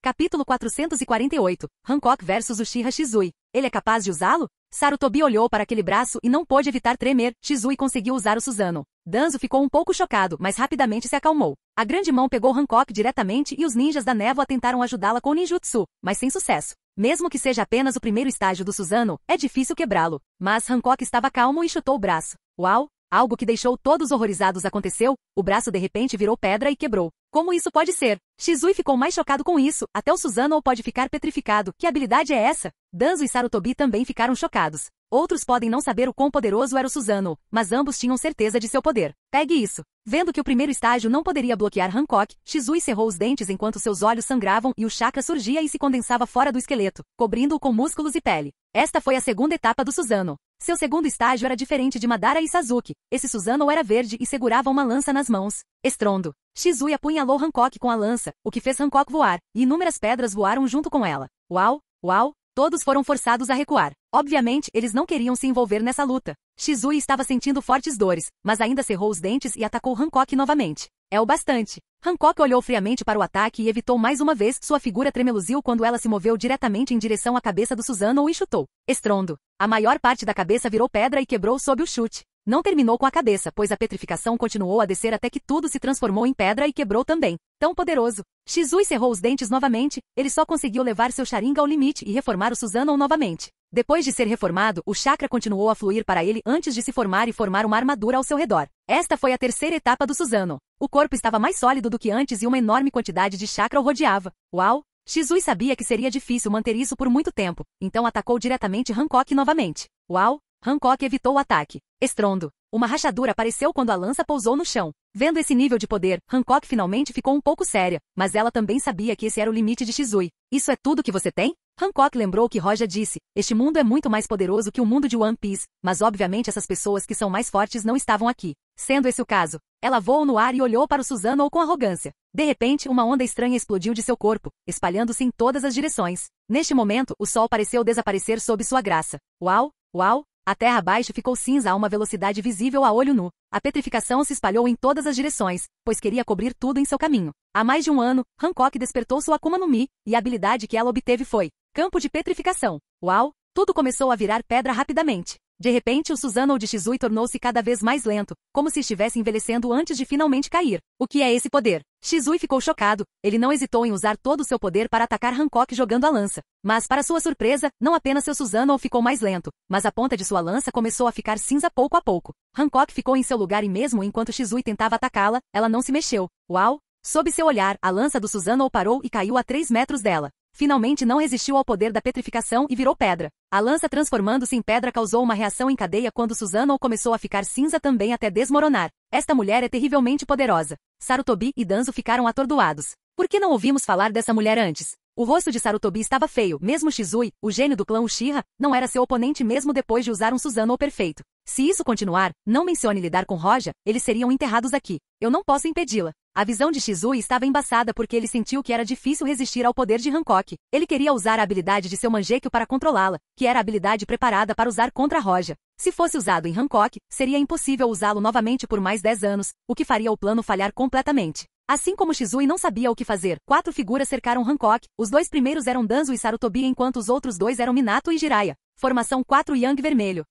A: Capítulo 448. Hancock versus Uchiha Shizui. Ele é capaz de usá-lo? Sarutobi olhou para aquele braço e não pôde evitar tremer. Shizui conseguiu usar o Susanoo. Danzo ficou um pouco chocado, mas rapidamente se acalmou. A grande mão pegou Hancock diretamente e os ninjas da névoa tentaram ajudá-la com ninjutsu, mas sem sucesso. Mesmo que seja apenas o primeiro estágio do Susanoo, é difícil quebrá-lo. Mas Hancock estava calmo e chutou o braço. Uau! Algo que deixou todos horrorizados aconteceu, o braço de repente virou pedra e quebrou. Como isso pode ser? Shizui ficou mais chocado com isso, até o Susanoo pode ficar petrificado. Que habilidade é essa? Danzo e Sarutobi também ficaram chocados. Outros podem não saber o quão poderoso era o Susanoo, mas ambos tinham certeza de seu poder. Pegue isso. Vendo que o primeiro estágio não poderia bloquear Hancock, Shizui cerrou os dentes enquanto seus olhos sangravam e o chakra surgia e se condensava fora do esqueleto, cobrindo-o com músculos e pele. Esta foi a segunda etapa do Susanoo. Seu segundo estágio era diferente de Madara e Sasuke. Esse Susanoo era verde e segurava uma lança nas mãos. Estrondo. Shizui apunhalou Hancock com a lança, o que fez Hancock voar, e inúmeras pedras voaram junto com ela. Uau, uau! Todos foram forçados a recuar. Obviamente, eles não queriam se envolver nessa luta. Shizui estava sentindo fortes dores, mas ainda cerrou os dentes e atacou Hancock novamente. É o bastante. Hancock olhou friamente para o ataque e evitou mais uma vez. Sua figura tremeluziu quando ela se moveu diretamente em direção à cabeça do Susanoo e chutou. Estrondo. A maior parte da cabeça virou pedra e quebrou sob o chute. Não terminou com a cabeça, pois a petrificação continuou a descer até que tudo se transformou em pedra e quebrou também. Tão poderoso. Shizui cerrou os dentes novamente, ele só conseguiu levar seu Sharingan ao limite e reformar o Susanoo novamente. Depois de ser reformado, o chakra continuou a fluir para ele antes de se formar e formar uma armadura ao seu redor. Esta foi a terceira etapa do Susanoo. O corpo estava mais sólido do que antes e uma enorme quantidade de chakra o rodeava. Uau! Shizui sabia que seria difícil manter isso por muito tempo, então atacou diretamente Hancock novamente. Uau! Hancock evitou o ataque. Estrondo. Uma rachadura apareceu quando a lança pousou no chão. Vendo esse nível de poder, Hancock finalmente ficou um pouco séria, mas ela também sabia que esse era o limite de Shizui. Isso é tudo que você tem? Hancock lembrou o que Roja disse. Este mundo é muito mais poderoso que o mundo de One Piece, mas obviamente essas pessoas que são mais fortes não estavam aqui. Sendo esse o caso, ela voou no ar e olhou para o Susanoo com arrogância. De repente, uma onda estranha explodiu de seu corpo, espalhando-se em todas as direções. Neste momento, o sol pareceu desaparecer sob sua graça. Uau, uau! A terra abaixo ficou cinza a uma velocidade visível a olho nu. A petrificação se espalhou em todas as direções, pois queria cobrir tudo em seu caminho. Há mais de um ano, Hancock despertou sua Akuma no Mi, e a habilidade que ela obteve foi Campo de Petrificação. Uau! Tudo começou a virar pedra rapidamente. De repente, o Susanoo de Shizui tornou-se cada vez mais lento, como se estivesse envelhecendo antes de finalmente cair. O que é esse poder? Shizui ficou chocado. Ele não hesitou em usar todo o seu poder para atacar Hancock jogando a lança. Mas, para sua surpresa, não apenas seu Susanoo ficou mais lento, mas a ponta de sua lança começou a ficar cinza pouco a pouco. Hancock ficou em seu lugar e mesmo enquanto Shizui tentava atacá-la, ela não se mexeu. Uau! Sob seu olhar, a lança do Susanoo parou e caiu a 3 metros dela. finalmente não resistiu ao poder da petrificação e virou pedra. A lança transformando-se em pedra causou uma reação em cadeia quando Susanoo começou a ficar cinza também até desmoronar. Esta mulher é terrivelmente poderosa. Sarutobi e Danzo ficaram atordoados. Por que não ouvimos falar dessa mulher antes? O rosto de Sarutobi estava feio, mesmo Shizui, o gênio do clã Uchiha, não era seu oponente mesmo depois de usar um Susanoo perfeito. Se isso continuar, não mencione lidar com Roja, eles seriam enterrados aqui. Eu não posso impedi-la. A visão de Shizui estava embaçada porque ele sentiu que era difícil resistir ao poder de Hancock. Ele queria usar a habilidade de seu Mangekyo para controlá-la, que era a habilidade preparada para usar contra Roja. Se fosse usado em Hancock, seria impossível usá-lo novamente por mais 10 anos, o que faria o plano falhar completamente. Assim como Shizui não sabia o que fazer, 4 figuras cercaram Hancock, os 2 primeiros eram Danzo e Sarutobi enquanto os outros 2 eram Minato e Jiraiya. Formação 4 Yang Vermelho.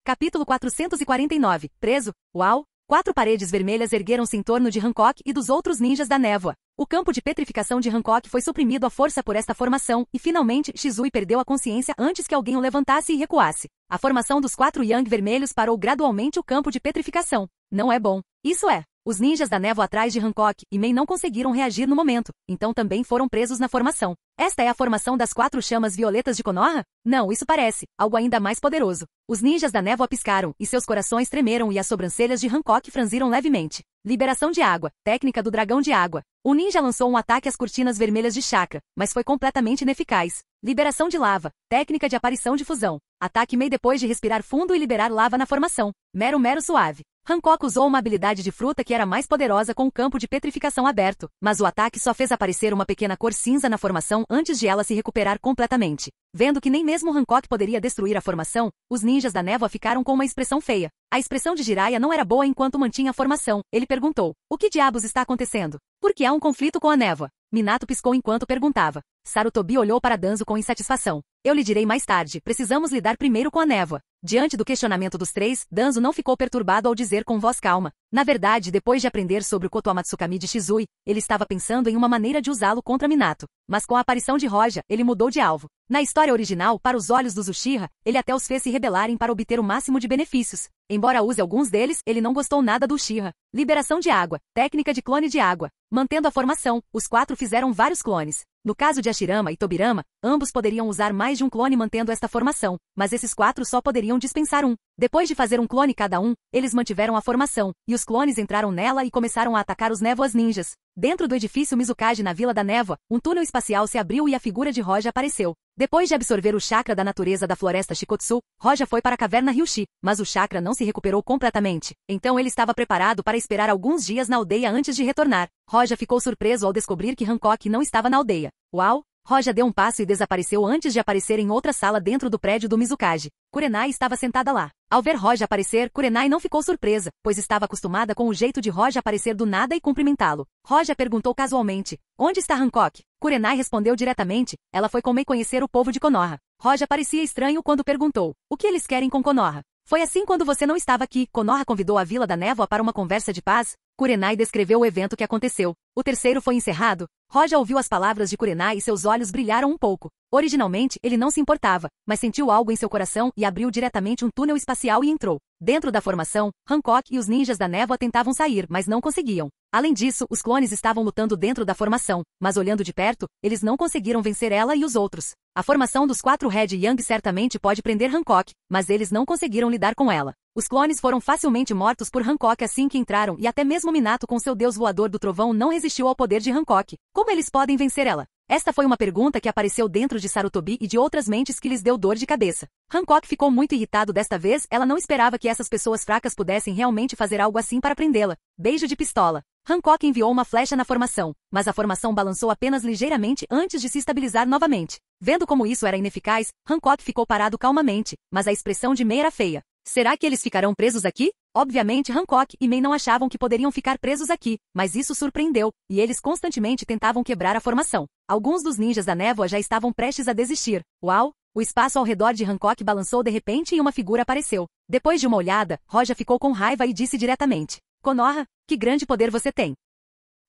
A: Capítulo 449. Preso? Uau! 4 paredes vermelhas ergueram-se em torno de Hancock e dos outros ninjas da névoa. O campo de petrificação de Hancock foi suprimido à força por esta formação, e finalmente Shizui perdeu a consciência antes que alguém o levantasse e recuasse. A formação dos 4 Yang vermelhos parou gradualmente o campo de petrificação. Não é bom. Isso é. Os ninjas da névoa atrás de Hancock e Mei não conseguiram reagir no momento, então também foram presos na formação. Esta é a formação das 4 chamas violetas de Konoha? Não, isso parece algo ainda mais poderoso. Os ninjas da névoa piscaram, e seus corações tremeram e as sobrancelhas de Hancock franziram levemente. Liberação de água, técnica do dragão de água. O ninja lançou um ataque às cortinas vermelhas de chakra, mas foi completamente ineficaz. Liberação de lava, técnica de aparição de fusão. Ataque Mei depois de respirar fundo e liberar lava na formação. Mero suave. Hancock usou uma habilidade de fruta que era mais poderosa com o campo de petrificação aberto, mas o ataque só fez aparecer uma pequena cor cinza na formação antes de ela se recuperar completamente. Vendo que nem mesmo Hancock poderia destruir a formação, os ninjas da névoa ficaram com uma expressão feia. A expressão de Jiraiya não era boa enquanto mantinha a formação. Ele perguntou: o que diabos está acontecendo? Por que há um conflito com a névoa? Minato piscou enquanto perguntava. Sarutobi olhou para Danzo com insatisfação. Eu lhe direi mais tarde, precisamos lidar primeiro com a névoa. Diante do questionamento dos 3, Danzo não ficou perturbado ao dizer com voz calma. Na verdade, depois de aprender sobre o Kotoamatsukami de Shizui, ele estava pensando em uma maneira de usá-lo contra Minato. Mas com a aparição de Roja, ele mudou de alvo. Na história original, para os olhos dos Uchiha, ele até os fez se rebelarem para obter o máximo de benefícios. Embora use alguns deles, ele não gostou nada do Uchiha. Liberação de água, técnica de clone de água. Mantendo a formação, os 4 fizeram vários clones. No caso de Hashirama e Tobirama, ambos poderiam usar mais de um clone mantendo esta formação, mas esses 4 só poderiam dispensar um. Depois de fazer um clone cada um, eles mantiveram a formação, e os clones entraram nela e começaram a atacar os névoas ninjas. Dentro do edifício Mizukage na Vila da Névoa, um túnel espacial se abriu e a figura de Roja apareceu. Depois de absorver o chakra da natureza da floresta Shikotsu, Roja foi para a caverna Ryushi, mas o chakra não se recuperou completamente. Então ele estava preparado para esperar alguns dias na aldeia antes de retornar. Roja ficou surpreso ao descobrir que Hancock não estava na aldeia. Uau! Roja deu um passo e desapareceu antes de aparecer em outra sala dentro do prédio do Mizukage. Kurenai estava sentada lá. Ao ver Roja aparecer, Kurenai não ficou surpresa, pois estava acostumada com o jeito de Roja aparecer do nada e cumprimentá-lo. Roja perguntou casualmente: onde está Hancock? Kurenai respondeu diretamente: ela foi com Mei conhecer o povo de Konoha. Roja parecia estranho quando perguntou: o que eles querem com Konoha? Foi assim quando você não estava aqui. Konoha convidou a Vila da Névoa para uma conversa de paz? Kurenai descreveu o evento que aconteceu. O terceiro foi encerrado. Roja ouviu as palavras de Kurenai e seus olhos brilharam um pouco. Originalmente, ele não se importava, mas sentiu algo em seu coração e abriu diretamente um túnel espacial e entrou. Dentro da formação, Hancock e os ninjas da névoa tentavam sair, mas não conseguiam. Além disso, os clones estavam lutando dentro da formação, mas olhando de perto, eles não conseguiram vencer ela e os outros. A formação dos 4 Red Yang certamente pode prender Hancock, mas eles não conseguiram lidar com ela. Os clones foram facilmente mortos por Hancock assim que entraram e até mesmo Minato com seu deus voador do trovão não resistiu ao poder de Hancock. Como eles podem vencer ela? Esta foi uma pergunta que apareceu dentro de Sarutobi e de outras mentes que lhes deu dor de cabeça. Hancock ficou muito irritado desta vez, ela não esperava que essas pessoas fracas pudessem realmente fazer algo assim para prendê-la. Beijo de pistola. Hancock enviou uma flecha na formação, mas a formação balançou apenas ligeiramente antes de se estabilizar novamente. Vendo como isso era ineficaz, Hancock ficou parado calmamente, mas a expressão de Mei era feia. Será que eles ficarão presos aqui? Obviamente Hancock e Mei não achavam que poderiam ficar presos aqui, mas isso surpreendeu, e eles constantemente tentavam quebrar a formação. Alguns dos ninjas da névoa já estavam prestes a desistir. Uau! O espaço ao redor de Hancock balançou de repente e uma figura apareceu. Depois de uma olhada, Roja ficou com raiva e disse diretamente: Konoha, que grande poder você tem!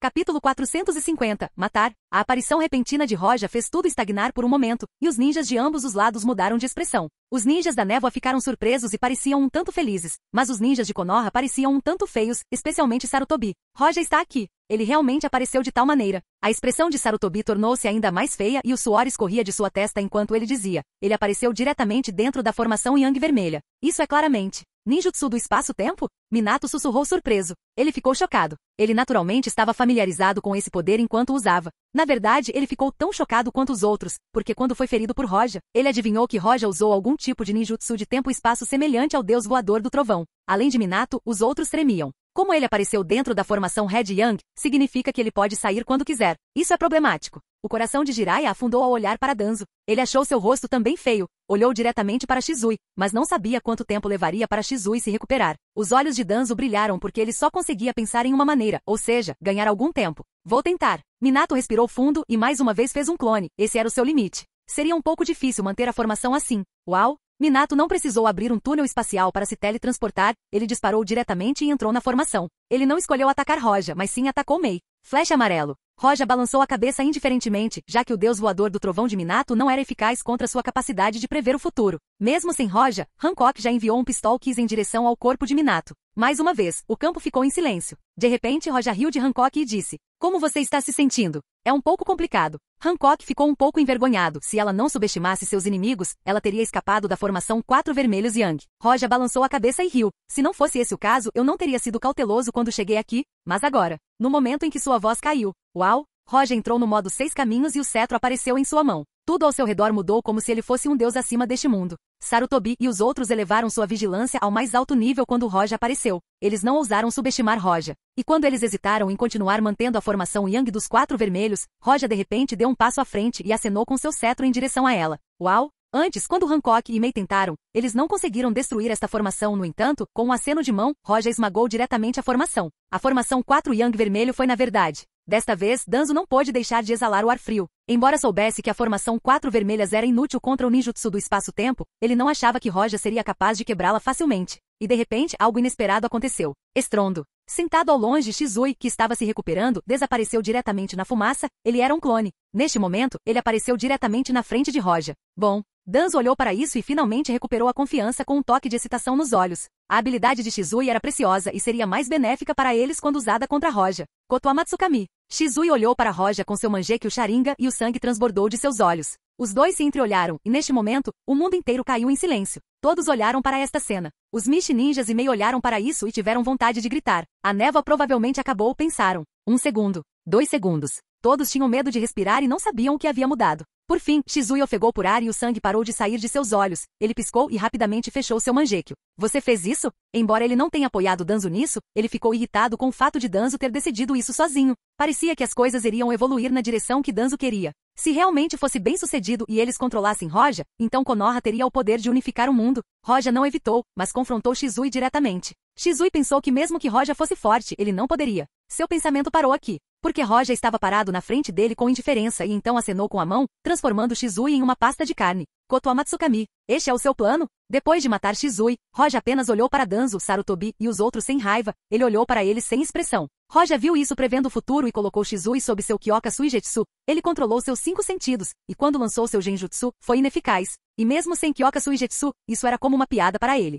A: Capítulo 450. Matar. A aparição repentina de Roja fez tudo estagnar por um momento, e os ninjas de ambos os lados mudaram de expressão. Os ninjas da névoa ficaram surpresos e pareciam um tanto felizes, mas os ninjas de Konoha pareciam um tanto feios, especialmente Sarutobi. Roja está aqui. Ele realmente apareceu de tal maneira. A expressão de Sarutobi tornou-se ainda mais feia e o suor escorria de sua testa enquanto ele dizia. Ele apareceu diretamente dentro da formação Yang vermelha. Isso é claramente ninjutsu do espaço-tempo? Minato sussurrou surpreso. Ele ficou chocado. Ele naturalmente estava familiarizado com esse poder enquanto o usava. Na verdade, ele ficou tão chocado quanto os outros, porque quando foi ferido por Roja, ele adivinhou que Roja usou algum tipo de ninjutsu de tempo e espaço semelhante ao deus voador do trovão. Além de Minato, os outros tremiam. Como ele apareceu dentro da formação Red Yang, significa que ele pode sair quando quiser. Isso é problemático. O coração de Jiraiya afundou ao olhar para Danzo. Ele achou seu rosto também feio. Olhou diretamente para Shizui, mas não sabia quanto tempo levaria para Shizui se recuperar. Os olhos de Danzo brilharam porque ele só conseguia pensar em uma maneira, ou seja, ganhar algum tempo. Vou tentar. Minato respirou fundo e mais uma vez fez um clone. Esse era o seu limite. Seria um pouco difícil manter a formação assim. Uau! Minato não precisou abrir um túnel espacial para se teletransportar, ele disparou diretamente e entrou na formação. Ele não escolheu atacar Roja, mas sim atacou Mei. Flecha amarelo. Roja balançou a cabeça indiferentemente, já que o deus voador do trovão de Minato não era eficaz contra sua capacidade de prever o futuro. Mesmo sem Roja, Hancock já enviou um pistol Kiss em direção ao corpo de Minato. Mais uma vez, o campo ficou em silêncio. De repente, Roja riu de Hancock e disse: "Como você está se sentindo? É um pouco complicado." Hancock ficou um pouco envergonhado. Se ela não subestimasse seus inimigos, ela teria escapado da formação 4 vermelhos Yang. Roja balançou a cabeça e riu. Se não fosse esse o caso, eu não teria sido cauteloso quando cheguei aqui, mas agora, no momento em que sua voz caiu. Uau! Roja entrou no modo 6 caminhos e o cetro apareceu em sua mão. Tudo ao seu redor mudou como se ele fosse um deus acima deste mundo. Sarutobi e os outros elevaram sua vigilância ao mais alto nível quando Roja apareceu. Eles não ousaram subestimar Roja. E quando eles hesitaram em continuar mantendo a formação Yang dos 4 vermelhos, Roja de repente deu um passo à frente e acenou com seu cetro em direção a ela. Uau! Antes, quando Hancock e Mei tentaram, eles não conseguiram destruir esta formação. No entanto, com um aceno de mão, Roja esmagou diretamente a formação. A formação 4 Yang vermelho foi na verdade. Desta vez, Danzo não pôde deixar de exalar o ar frio. Embora soubesse que a formação 4 vermelhas era inútil contra o ninjutsu do espaço-tempo, ele não achava que Roja seria capaz de quebrá-la facilmente. E de repente, algo inesperado aconteceu. Estrondo. Sentado ao longe, Shizui, que estava se recuperando, desapareceu diretamente na fumaça. Ele era um clone. Neste momento, ele apareceu diretamente na frente de Roja. Bom, Danzo olhou para isso e finalmente recuperou a confiança com um toque de excitação nos olhos. A habilidade de Shizui era preciosa e seria mais benéfica para eles quando usada contra Roja. Kotoa Matsukami. Shizui olhou para Roja com seu Mangekyou Sharingan e o sangue transbordou de seus olhos. Os dois se entreolharam, e neste momento, o mundo inteiro caiu em silêncio. Todos olharam para esta cena. Os Mishi Ninjas e Mei olharam para isso e tiveram vontade de gritar. A névoa provavelmente acabou, pensaram. 1 segundo. 2 segundos. Todos tinham medo de respirar e não sabiam o que havia mudado. Por fim, Shizui ofegou por ar e o sangue parou de sair de seus olhos. Ele piscou e rapidamente fechou seu Mangekyou. Você fez isso? Embora ele não tenha apoiado Danzo nisso, ele ficou irritado com o fato de Danzo ter decidido isso sozinho. Parecia que as coisas iriam evoluir na direção que Danzo queria. Se realmente fosse bem sucedido e eles controlassem Roja, então Konoha teria o poder de unificar o mundo. Roja não evitou, mas confrontou Shizui diretamente. Shizui pensou que mesmo que Roja fosse forte, ele não poderia. Seu pensamento parou aqui, porque Roja estava parado na frente dele com indiferença e então acenou com a mão, transformando Shizui em uma pasta de carne. Kotoa Matsukami, este é o seu plano? Depois de matar Shizui, Roja apenas olhou para Danzo, Sarutobi e os outros sem raiva. Ele olhou para eles sem expressão. Roja viu isso prevendo o futuro e colocou Shizui sob seu Kyoka Suigetsu. Ele controlou seus 5 sentidos, e quando lançou seu Genjutsu, foi ineficaz. E mesmo sem Kyoka Suigetsu, isso era como uma piada para ele.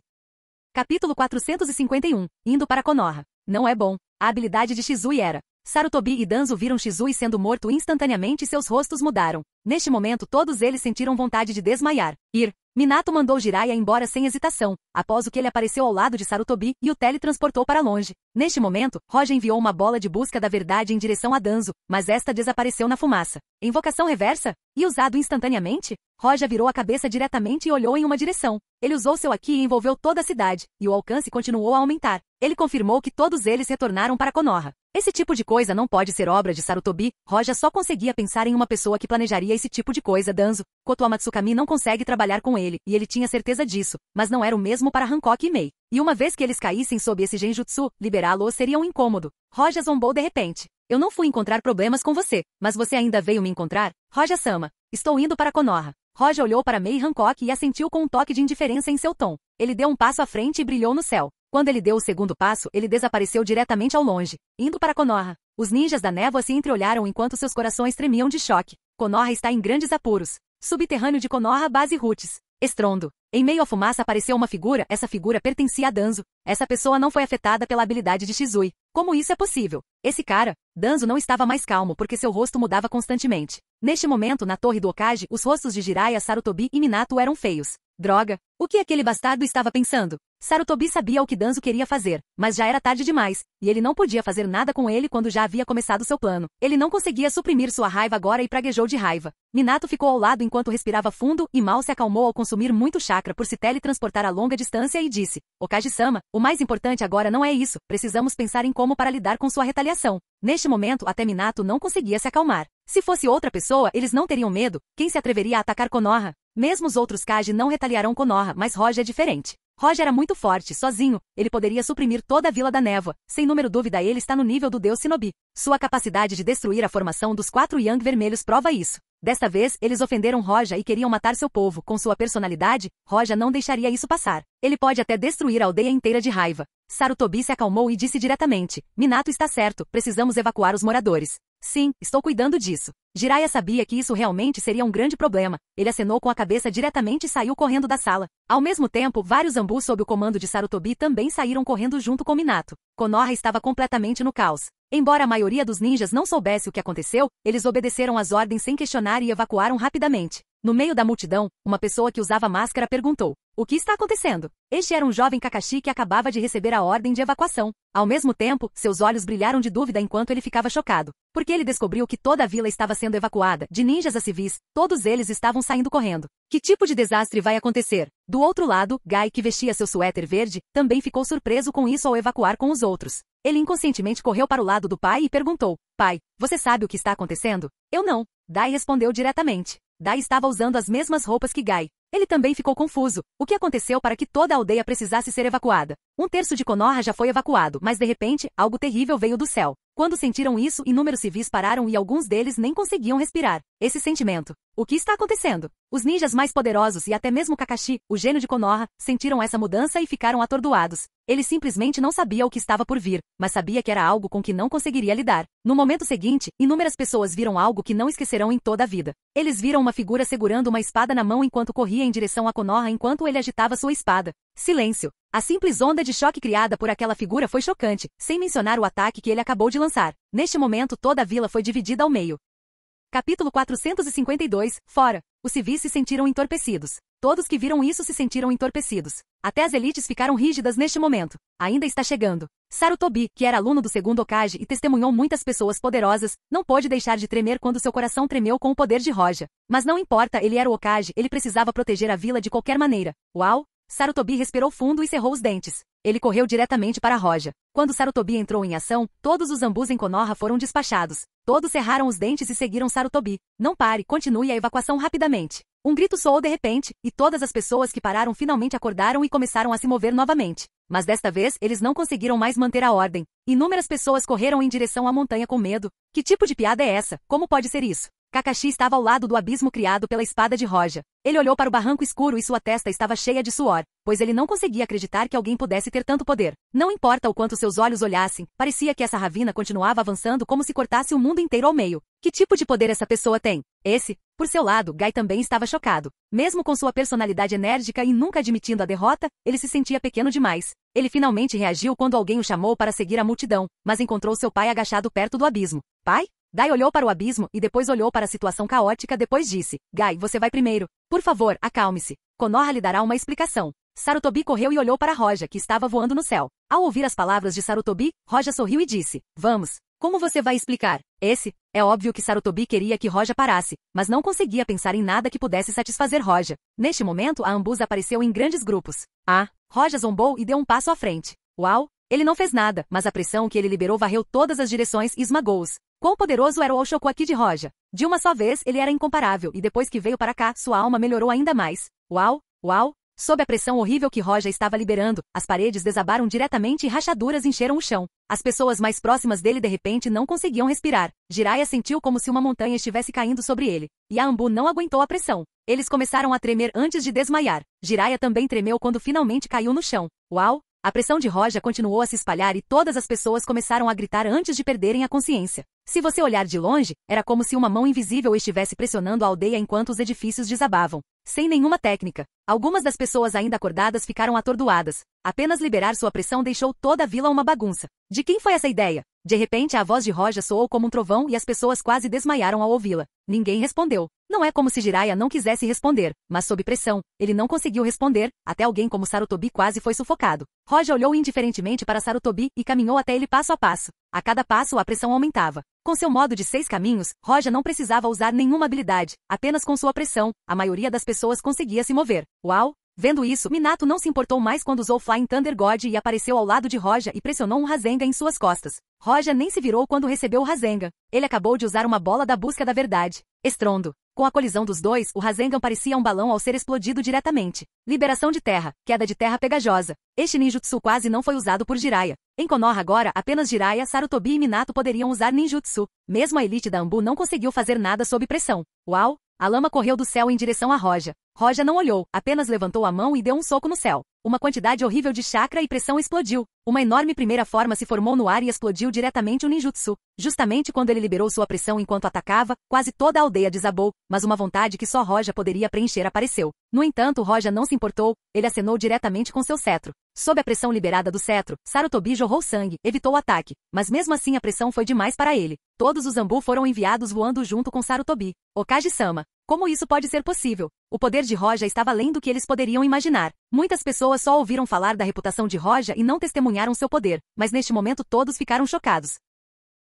A: Capítulo 451. Indo para Konoha. Não é bom. A habilidade de Shizui era. Sarutobi e Danzo viram Shizui sendo morto instantaneamente e seus rostos mudaram. Neste momento todos eles sentiram vontade de desmaiar. Minato mandou Jiraiya embora sem hesitação, após o que ele apareceu ao lado de Sarutobi e o teletransportou para longe. Neste momento, Roja enviou uma bola de busca da verdade em direção a Danzo, mas esta desapareceu na fumaça. Invocação reversa? E usado instantaneamente? Roja virou a cabeça diretamente e olhou em uma direção. Ele usou seu Haki e envolveu toda a cidade, e o alcance continuou a aumentar. Ele confirmou que todos eles retornaram para Konoha. Esse tipo de coisa não pode ser obra de Sarutobi. Roja só conseguia pensar em uma pessoa que planejaria esse tipo de coisa. Danzo. Kotoa Matsukami não consegue trabalhar com ele, e ele tinha certeza disso, mas não era o mesmo para Hancock e Mei. E uma vez que eles caíssem sob esse Genjutsu, liberá-los seria um incômodo. Roja zombou de repente. Eu não fui encontrar problemas com você, mas você ainda veio me encontrar? Roja-sama. Estou indo para Konoha. Roja olhou para Mei Hancock e assentiu com um toque de indiferença em seu tom. Ele deu um passo à frente e brilhou no céu. Quando ele deu o segundo passo, ele desapareceu diretamente ao longe. Indo para Konoha. Os ninjas da névoa se entreolharam enquanto seus corações tremiam de choque. Konoha está em grandes apuros. Subterrâneo de Konoha Base Roots. Estrondo. Em meio à fumaça apareceu uma figura, essa figura pertencia a Danzo. Essa pessoa não foi afetada pela habilidade de Shizui. Como isso é possível? Esse cara, Danzo não estava mais calmo porque seu rosto mudava constantemente. Neste momento, na torre do Hokage, os rostos de Jiraiya, Sarutobi e Minato eram feios. Droga! O que aquele bastardo estava pensando? Sarutobi sabia o que Danzo queria fazer, mas já era tarde demais, e ele não podia fazer nada com ele quando já havia começado seu plano. Ele não conseguia suprimir sua raiva agora e praguejou de raiva. Minato ficou ao lado enquanto respirava fundo e mal se acalmou ao consumir muito chakra por se teletransportar a longa distância e disse: Hokage-sama, o mais importante agora não é isso, precisamos pensar em como para lidar com sua retaliação. Neste momento, até Minato não conseguia se acalmar. Se fosse outra pessoa, eles não teriam medo. Quem se atreveria a atacar Konoha? Mesmo os outros Kage não retaliarão Konoha, mas Roger é diferente. Roger era muito forte, sozinho, ele poderia suprimir toda a Vila da Névoa. Sem número dúvida ele está no nível do Deus Shinobi. Sua capacidade de destruir a formação dos 4 Yang vermelhos prova isso. Desta vez, eles ofenderam Roja e queriam matar seu povo. Com sua personalidade, Roja não deixaria isso passar. Ele pode até destruir a aldeia inteira de raiva. Sarutobi se acalmou e disse diretamente: Minato está certo, precisamos evacuar os moradores. Sim, estou cuidando disso. Jiraiya sabia que isso realmente seria um grande problema. Ele acenou com a cabeça diretamente e saiu correndo da sala. Ao mesmo tempo, vários Anbu sob o comando de Sarutobi também saíram correndo junto com Minato. Konoha estava completamente no caos. Embora a maioria dos ninjas não soubesse o que aconteceu, eles obedeceram às ordens sem questionar e evacuaram rapidamente. No meio da multidão, uma pessoa que usava máscara perguntou: O que está acontecendo? Este era um jovem Kakashi que acabava de receber a ordem de evacuação. Ao mesmo tempo, seus olhos brilharam de dúvida enquanto ele ficava chocado. Porque ele descobriu que toda a vila estava sendo evacuada, de ninjas a civis, todos eles estavam saindo correndo. Que tipo de desastre vai acontecer? Do outro lado, Gai, que vestia seu suéter verde, também ficou surpreso com isso ao evacuar com os outros. Ele inconscientemente correu para o lado do pai e perguntou: Pai, você sabe o que está acontecendo? Eu não. Dai respondeu diretamente. Dai estava usando as mesmas roupas que Gai. Ele também ficou confuso. O que aconteceu para que toda a aldeia precisasse ser evacuada? 1/3 de Konoha já foi evacuado, mas de repente, algo terrível veio do céu. Quando sentiram isso, inúmeros civis pararam e alguns deles nem conseguiam respirar. Esse sentimento. O que está acontecendo? Os ninjas mais poderosos e até mesmo Kakashi, o gênio de Konoha, sentiram essa mudança e ficaram atordoados. Ele simplesmente não sabia o que estava por vir, mas sabia que era algo com que não conseguiria lidar. No momento seguinte, inúmeras pessoas viram algo que não esquecerão em toda a vida. Eles viram uma figura segurando uma espada na mão enquanto corria em direção a Konoha enquanto ele agitava sua espada. Silêncio. A simples onda de choque criada por aquela figura foi chocante, sem mencionar o ataque que ele acabou de lançar. Neste momento toda a vila foi dividida ao meio. Capítulo 452, fora. Os civis se sentiram entorpecidos. Todos que viram isso se sentiram entorpecidos. Até as elites ficaram rígidas neste momento. Ainda está chegando. Sarutobi, que era aluno do segundo Hokage e testemunhou muitas pessoas poderosas, não pôde deixar de tremer quando seu coração tremeu com o poder de Roja. Mas não importa, ele era o Hokage, ele precisava proteger a vila de qualquer maneira. Uau! Sarutobi respirou fundo e cerrou os dentes. Ele correu diretamente para Roja. Quando Sarutobi entrou em ação, todos os Anbus em Konoha foram despachados. Todos cerraram os dentes e seguiram Sarutobi. Não pare, continue a evacuação rapidamente. Um grito soou de repente, e todas as pessoas que pararam finalmente acordaram e começaram a se mover novamente. Mas desta vez, eles não conseguiram mais manter a ordem. Inúmeras pessoas correram em direção à montanha com medo. Que tipo de piada é essa? Como pode ser isso? Kakashi estava ao lado do abismo criado pela espada de Roja. Ele olhou para o barranco escuro e sua testa estava cheia de suor, pois ele não conseguia acreditar que alguém pudesse ter tanto poder. Não importa o quanto seus olhos olhassem, parecia que essa ravina continuava avançando como se cortasse o mundo inteiro ao meio. Que tipo de poder essa pessoa tem? Por seu lado, Gai também estava chocado. Mesmo com sua personalidade enérgica e nunca admitindo a derrota, ele se sentia pequeno demais. Ele finalmente reagiu quando alguém o chamou para seguir a multidão, mas encontrou seu pai agachado perto do abismo. Pai? Dai olhou para o abismo e depois olhou para a situação caótica, depois disse: Gai, você vai primeiro. Por favor, acalme-se. Konoha lhe dará uma explicação. Sarutobi correu e olhou para Roja, que estava voando no céu. Ao ouvir as palavras de Sarutobi, Roja sorriu e disse: Vamos. Como você vai explicar? É óbvio que Sarutobi queria que Roja parasse, mas não conseguia pensar em nada que pudesse satisfazer Roja. Neste momento, a Anbus apareceu em grandes grupos. Roja zombou e deu um passo à frente. Uau! Ele não fez nada, mas a pressão que ele liberou varreu todas as direções e esmagou-os. Quão poderoso era o Oshoku aqui de Roja? De uma só vez, ele era incomparável, e depois que veio para cá, sua alma melhorou ainda mais. Uau! Uau! Sob a pressão horrível que Roja estava liberando, as paredes desabaram diretamente e rachaduras encheram o chão. As pessoas mais próximas dele de repente não conseguiam respirar. Jiraiya sentiu como se uma montanha estivesse caindo sobre ele. E a Anbu não aguentou a pressão. Eles começaram a tremer antes de desmaiar. Jiraiya também tremeu quando finalmente caiu no chão. Uau! A pressão de Roja continuou a se espalhar e todas as pessoas começaram a gritar antes de perderem a consciência. Se você olhar de longe, era como se uma mão invisível estivesse pressionando a aldeia enquanto os edifícios desabavam. Sem nenhuma técnica. Algumas das pessoas ainda acordadas ficaram atordoadas. Apenas liberar sua pressão deixou toda a vila uma bagunça. De quem foi essa ideia? De repente a voz de Roja soou como um trovão e as pessoas quase desmaiaram ao ouvi-la. Ninguém respondeu. Não é como se Jiraiya não quisesse responder, mas sob pressão, ele não conseguiu responder, até alguém como Sarutobi quase foi sufocado. Roja olhou indiferentemente para Sarutobi e caminhou até ele passo a passo. A cada passo a pressão aumentava. Com seu modo de 6 caminhos, Roja não precisava usar nenhuma habilidade, apenas com sua pressão, a maioria das pessoas conseguia se mover. Uau! Vendo isso, Minato não se importou mais quando usou Flying Thunder God e apareceu ao lado de Roja e pressionou um Rasengan em suas costas. Roja nem se virou quando recebeu o Rasengan. Ele acabou de usar uma bola da busca da verdade. Estrondo. Com a colisão dos dois, o Rasengan parecia um balão ao ser explodido diretamente. Liberação de terra, queda de terra pegajosa. Este ninjutsu quase não foi usado por Jiraiya. Em Konoha agora, apenas Jiraiya, Sarutobi e Minato poderiam usar ninjutsu. Mesmo a elite da Anbu não conseguiu fazer nada sob pressão. Uau! A lama correu do céu em direção a Roja. Roja não olhou, apenas levantou a mão e deu um soco no céu. Uma quantidade horrível de chakra e pressão explodiu. Uma enorme primeira forma se formou no ar e explodiu diretamente o ninjutsu. Justamente quando ele liberou sua pressão enquanto atacava, quase toda a aldeia desabou, mas uma vontade que só Roja poderia preencher apareceu. No entanto, Roja não se importou, ele acenou diretamente com seu cetro. Sob a pressão liberada do cetro, Sarutobi jorrou sangue, evitou o ataque, mas mesmo assim a pressão foi demais para ele. Todos os Anbu foram enviados voando junto com Sarutobi. Okage-sama. Como isso pode ser possível? O poder de Roja estava além do que eles poderiam imaginar. Muitas pessoas só ouviram falar da reputação de Roja e não testemunharam seu poder, mas neste momento todos ficaram chocados.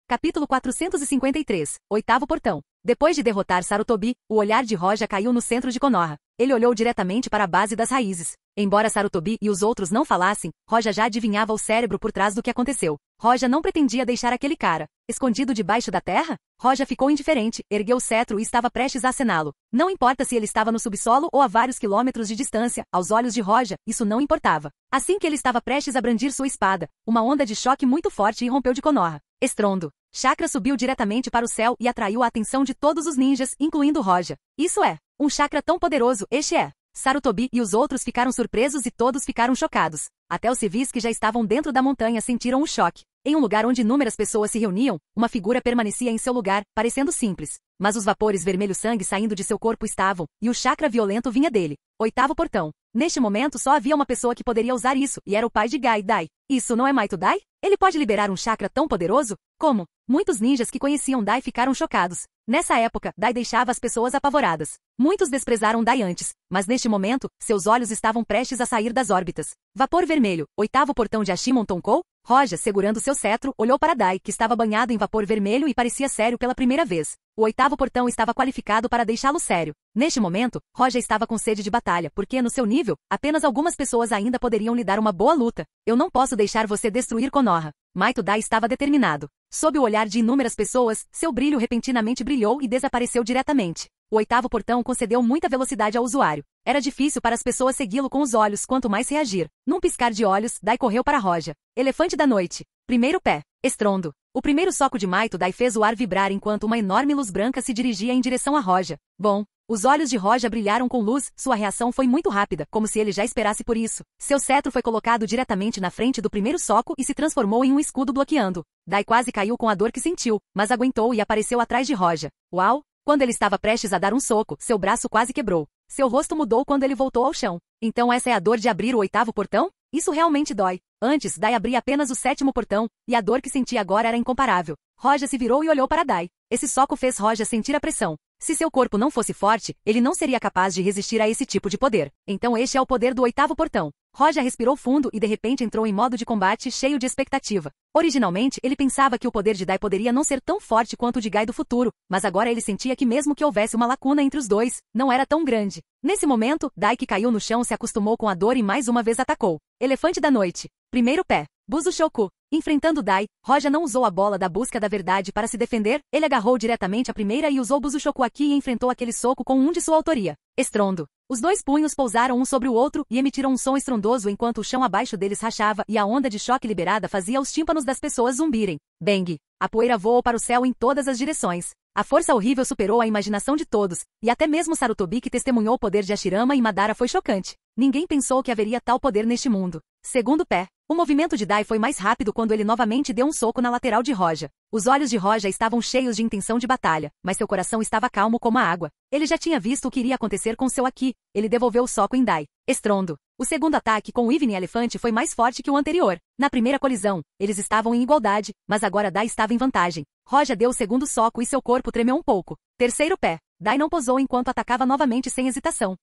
A: Capítulo 453. Oitavo portão. Depois de derrotar Sarutobi, o olhar de Roja caiu no centro de Konoha. Ele olhou diretamente para a base das raízes. Embora Sarutobi e os outros não falassem, Roja já adivinhava o cérebro por trás do que aconteceu. Roja não pretendia deixar aquele cara escondido debaixo da terra? Roja ficou indiferente, ergueu o cetro e estava prestes a acená-lo. Não importa se ele estava no subsolo ou a vários quilômetros de distância, aos olhos de Roja, isso não importava. Assim que ele estava prestes a brandir sua espada, uma onda de choque muito forte irrompeu de Konoha. Estrondo. Chakra subiu diretamente para o céu e atraiu a atenção de todos os ninjas, incluindo Roja. Isso é um chakra tão poderoso, este é. Sarutobi e os outros ficaram surpresos e todos ficaram chocados. Até os civis que já estavam dentro da montanha sentiram o choque. Em um lugar onde inúmeras pessoas se reuniam, uma figura permanecia em seu lugar, parecendo simples. Mas os vapores vermelho-sangue saindo de seu corpo estavam, e o chakra violento vinha dele. Oitavo portão. Neste momento só havia uma pessoa que poderia usar isso, e era o pai de Gai Dai. Isso não é Maito Dai? Ele pode liberar um chakra tão poderoso? Como? Muitos ninjas que conheciam Dai ficaram chocados. Nessa época, Dai deixava as pessoas apavoradas. Muitos desprezaram Dai antes, mas neste momento, seus olhos estavam prestes a sair das órbitas. Vapor vermelho. Oitavo portão de Ashimon toncou? Roja, segurando seu cetro, olhou para Dai, que estava banhado em vapor vermelho e parecia sério pela primeira vez. O oitavo portão estava qualificado para deixá-lo sério. Neste momento, Roja estava com sede de batalha, porque, no seu nível, apenas algumas pessoas ainda poderiam lhe dar uma boa luta. Eu não posso deixar você destruir Konoha. Maito Dai estava determinado. Sob o olhar de inúmeras pessoas, seu brilho repentinamente brilhou e desapareceu diretamente. O oitavo portão concedeu muita velocidade ao usuário. Era difícil para as pessoas segui-lo com os olhos, quanto mais reagir. Num piscar de olhos, Dai correu para Roja. Elefante da noite. Primeiro pé. Estrondo. O primeiro soco de Maito Dai fez o ar vibrar enquanto uma enorme luz branca se dirigia em direção a Roja. Bom. Os olhos de Roja brilharam com luz, sua reação foi muito rápida, como se ele já esperasse por isso. Seu cetro foi colocado diretamente na frente do primeiro soco e se transformou em um escudo bloqueando. Dai quase caiu com a dor que sentiu, mas aguentou e apareceu atrás de Roja. Uau! Quando ele estava prestes a dar um soco, seu braço quase quebrou. Seu rosto mudou quando ele voltou ao chão. Então essa é a dor de abrir o oitavo portão? Isso realmente dói. Antes, Dai abria apenas o sétimo portão, e a dor que sentia agora era incomparável. Roja se virou e olhou para Dai. Esse soco fez Roja sentir a pressão. Se seu corpo não fosse forte, ele não seria capaz de resistir a esse tipo de poder. Então este é o poder do oitavo portão. Roja respirou fundo e de repente entrou em modo de combate cheio de expectativa. Originalmente, ele pensava que o poder de Dai poderia não ser tão forte quanto o de Gai do futuro, mas agora ele sentia que mesmo que houvesse uma lacuna entre os dois, não era tão grande. Nesse momento, Dai que caiu no chão se acostumou com a dor e mais uma vez atacou. Elefante da noite. Primeiro pé. Buzushoku. Enfrentando Dai, Roja não usou a bola da busca da verdade para se defender, ele agarrou diretamente a primeira e usou Buzushoku aqui e enfrentou aquele soco com um de sua autoria. Estrondo. Os dois punhos pousaram um sobre o outro e emitiram um som estrondoso enquanto o chão abaixo deles rachava e a onda de choque liberada fazia os tímpanos das pessoas zumbirem. Bang! A poeira voou para o céu em todas as direções. A força horrível superou a imaginação de todos, e até mesmo Sarutobi que testemunhou o poder de Hashirama e Madara foi chocante. Ninguém pensou que haveria tal poder neste mundo. Segundo pé. O movimento de Dai foi mais rápido quando ele novamente deu um soco na lateral de Roja. Os olhos de Roja estavam cheios de intenção de batalha, mas seu coração estava calmo como a água. Ele já tinha visto o que iria acontecer com seu Aki. Ele devolveu o soco em Dai. Estrondo. O segundo ataque com o Evening Elefante foi mais forte que o anterior. Na primeira colisão, eles estavam em igualdade, mas agora Dai estava em vantagem. Roja deu o segundo soco e seu corpo tremeu um pouco. Terceiro pé. Dai não posou enquanto atacava novamente sem hesitação.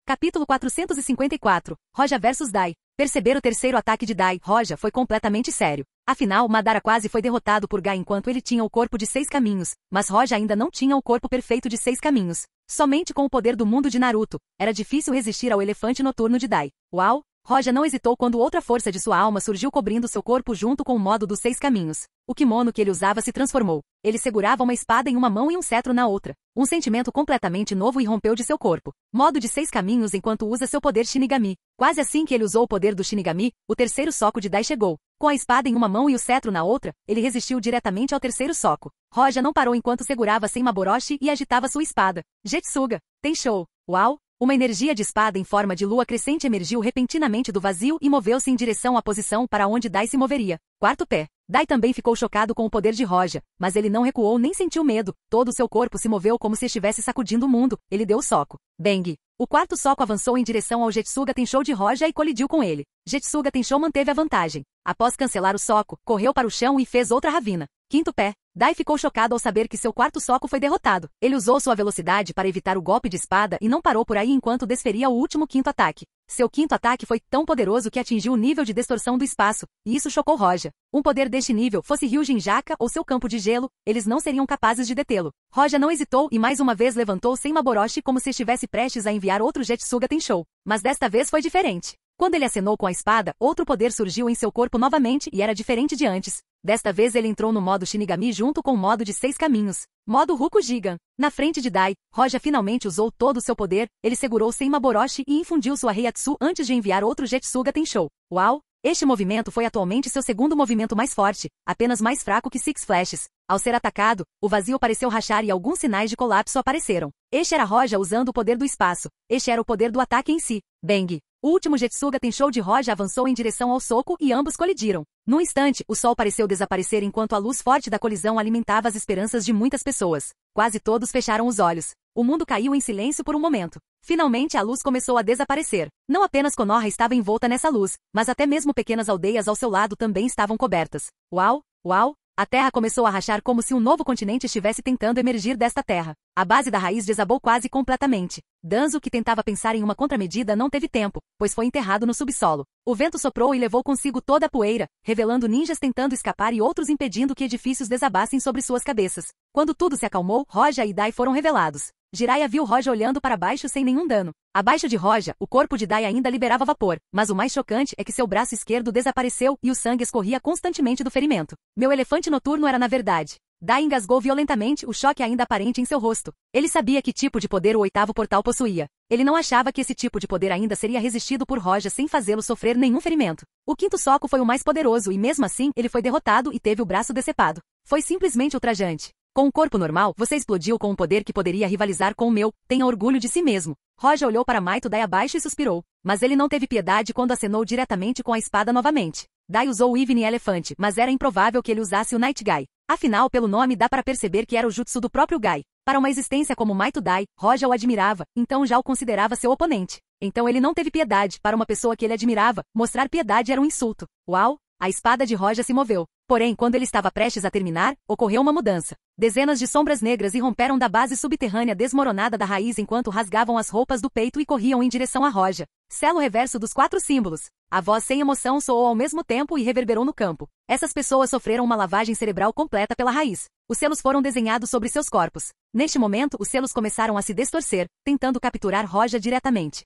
A: Capítulo 454. Roja vs Dai. Perceber o terceiro ataque de Dai, Roja, foi completamente sério. Afinal, Madara quase foi derrotado por Gai enquanto ele tinha o corpo de 6 caminhos, mas Roja ainda não tinha o corpo perfeito de 6 caminhos. Somente com o poder do mundo de Naruto, era difícil resistir ao elefante noturno de Dai. Uau! Roja não hesitou quando outra força de sua alma surgiu cobrindo seu corpo junto com o modo dos 6 caminhos. O kimono que ele usava se transformou. Ele segurava uma espada em uma mão e um cetro na outra. Um sentimento completamente novo irrompeu de seu corpo. Modo de 6 caminhos enquanto usa seu poder Shinigami. Quase assim que ele usou o poder do Shinigami, o terceiro soco de Dai chegou. Com a espada em uma mão e o cetro na outra, ele resistiu diretamente ao terceiro soco. Roja não parou enquanto segurava Senmaboroshi e agitava sua espada. Jetsuga. Tenshou. Uau! Uma energia de espada em forma de lua crescente emergiu repentinamente do vazio e moveu-se em direção à posição para onde Dai se moveria. Quarto pé. Dai também ficou chocado com o poder de Roja, mas ele não recuou nem sentiu medo. Todo o seu corpo se moveu como se estivesse sacudindo o mundo. Ele deu o soco. Bang! O quarto soco avançou em direção ao Jetsuga Tenshou de Roja e colidiu com ele. Jetsuga Tenshou manteve a vantagem. Após cancelar o soco, correu para o chão e fez outra ravina. Quinto pé. Dai ficou chocado ao saber que seu quarto soco foi derrotado. Ele usou sua velocidade para evitar o golpe de espada e não parou por aí enquanto desferia o último quinto ataque. Seu quinto ataque foi tão poderoso que atingiu o nível de distorção do espaço, e isso chocou Roja. Um poder deste nível, fosse Ryujin Jaka ou seu campo de gelo, eles não seriam capazes de detê-lo. Roja não hesitou e mais uma vez levantou Senmaboroshi como se estivesse prestes a enviar outro Jetsuga Tenshou. Mas desta vez foi diferente. Quando ele acenou com a espada, outro poder surgiu em seu corpo novamente e era diferente de antes. Desta vez ele entrou no modo Shinigami junto com o modo de 6 caminhos. Modo Rukujigan. Na frente de Dai, Roja finalmente usou todo o seu poder, ele segurou Senmaboroshi e infundiu sua Reiatsu antes de enviar outro Jetsuga Tenshou. Uau! Este movimento foi atualmente seu segundo movimento mais forte, apenas mais fraco que Six Flashes. Ao ser atacado, o vazio pareceu rachar e alguns sinais de colapso apareceram. Este era Roja usando o poder do espaço. Este era o poder do ataque em si. Bang! O último Jetsuga Tenshou de Roja avançou em direção ao soco e ambos colidiram. Num instante, o sol pareceu desaparecer enquanto a luz forte da colisão alimentava as esperanças de muitas pessoas. Quase todos fecharam os olhos. O mundo caiu em silêncio por um momento. Finalmente a luz começou a desaparecer. Não apenas Konoha estava envolta nessa luz, mas até mesmo pequenas aldeias ao seu lado também estavam cobertas. Uau! Uau! A terra começou a rachar como se um novo continente estivesse tentando emergir desta terra. A base da raiz desabou quase completamente. Danzo, que tentava pensar em uma contramedida, não teve tempo, pois foi enterrado no subsolo. O vento soprou e levou consigo toda a poeira, revelando ninjas tentando escapar e outros impedindo que edifícios desabassem sobre suas cabeças. Quando tudo se acalmou, Roja e Dai foram revelados. Jiraiya viu Roja olhando para baixo sem nenhum dano. Abaixo de Roja, o corpo de Dai ainda liberava vapor, mas o mais chocante é que seu braço esquerdo desapareceu e o sangue escorria constantemente do ferimento. Meu elefante noturno era na verdade. Dai engasgou violentamente, o choque ainda aparente em seu rosto. Ele sabia que tipo de poder o oitavo portal possuía. Ele não achava que esse tipo de poder ainda seria resistido por Roja sem fazê-lo sofrer nenhum ferimento. O quinto soco foi o mais poderoso e mesmo assim ele foi derrotado e teve o braço decepado. Foi simplesmente ultrajante. Com um corpo normal, você explodiu com um poder que poderia rivalizar com o meu. Tenha orgulho de si mesmo. Roja olhou para Maito Dai abaixo e suspirou. Mas ele não teve piedade quando acenou diretamente com a espada novamente. Dai usou o Evening Elefante, mas era improvável que ele usasse o Night Gai. Afinal, pelo nome dá para perceber que era o jutsu do próprio Gai. Para uma existência como Maito Dai, Roja o admirava, então já o considerava seu oponente. Então ele não teve piedade. Para uma pessoa que ele admirava, mostrar piedade era um insulto. Uau! A espada de Roja se moveu. Porém, quando ele estava prestes a terminar, ocorreu uma mudança. Dezenas de sombras negras irromperam da base subterrânea desmoronada da raiz enquanto rasgavam as roupas do peito e corriam em direção a Roja. Selo reverso dos 4 símbolos. A voz sem emoção soou ao mesmo tempo e reverberou no campo. Essas pessoas sofreram uma lavagem cerebral completa pela raiz. Os selos foram desenhados sobre seus corpos. Neste momento, os selos começaram a se distorcer, tentando capturar Roja diretamente.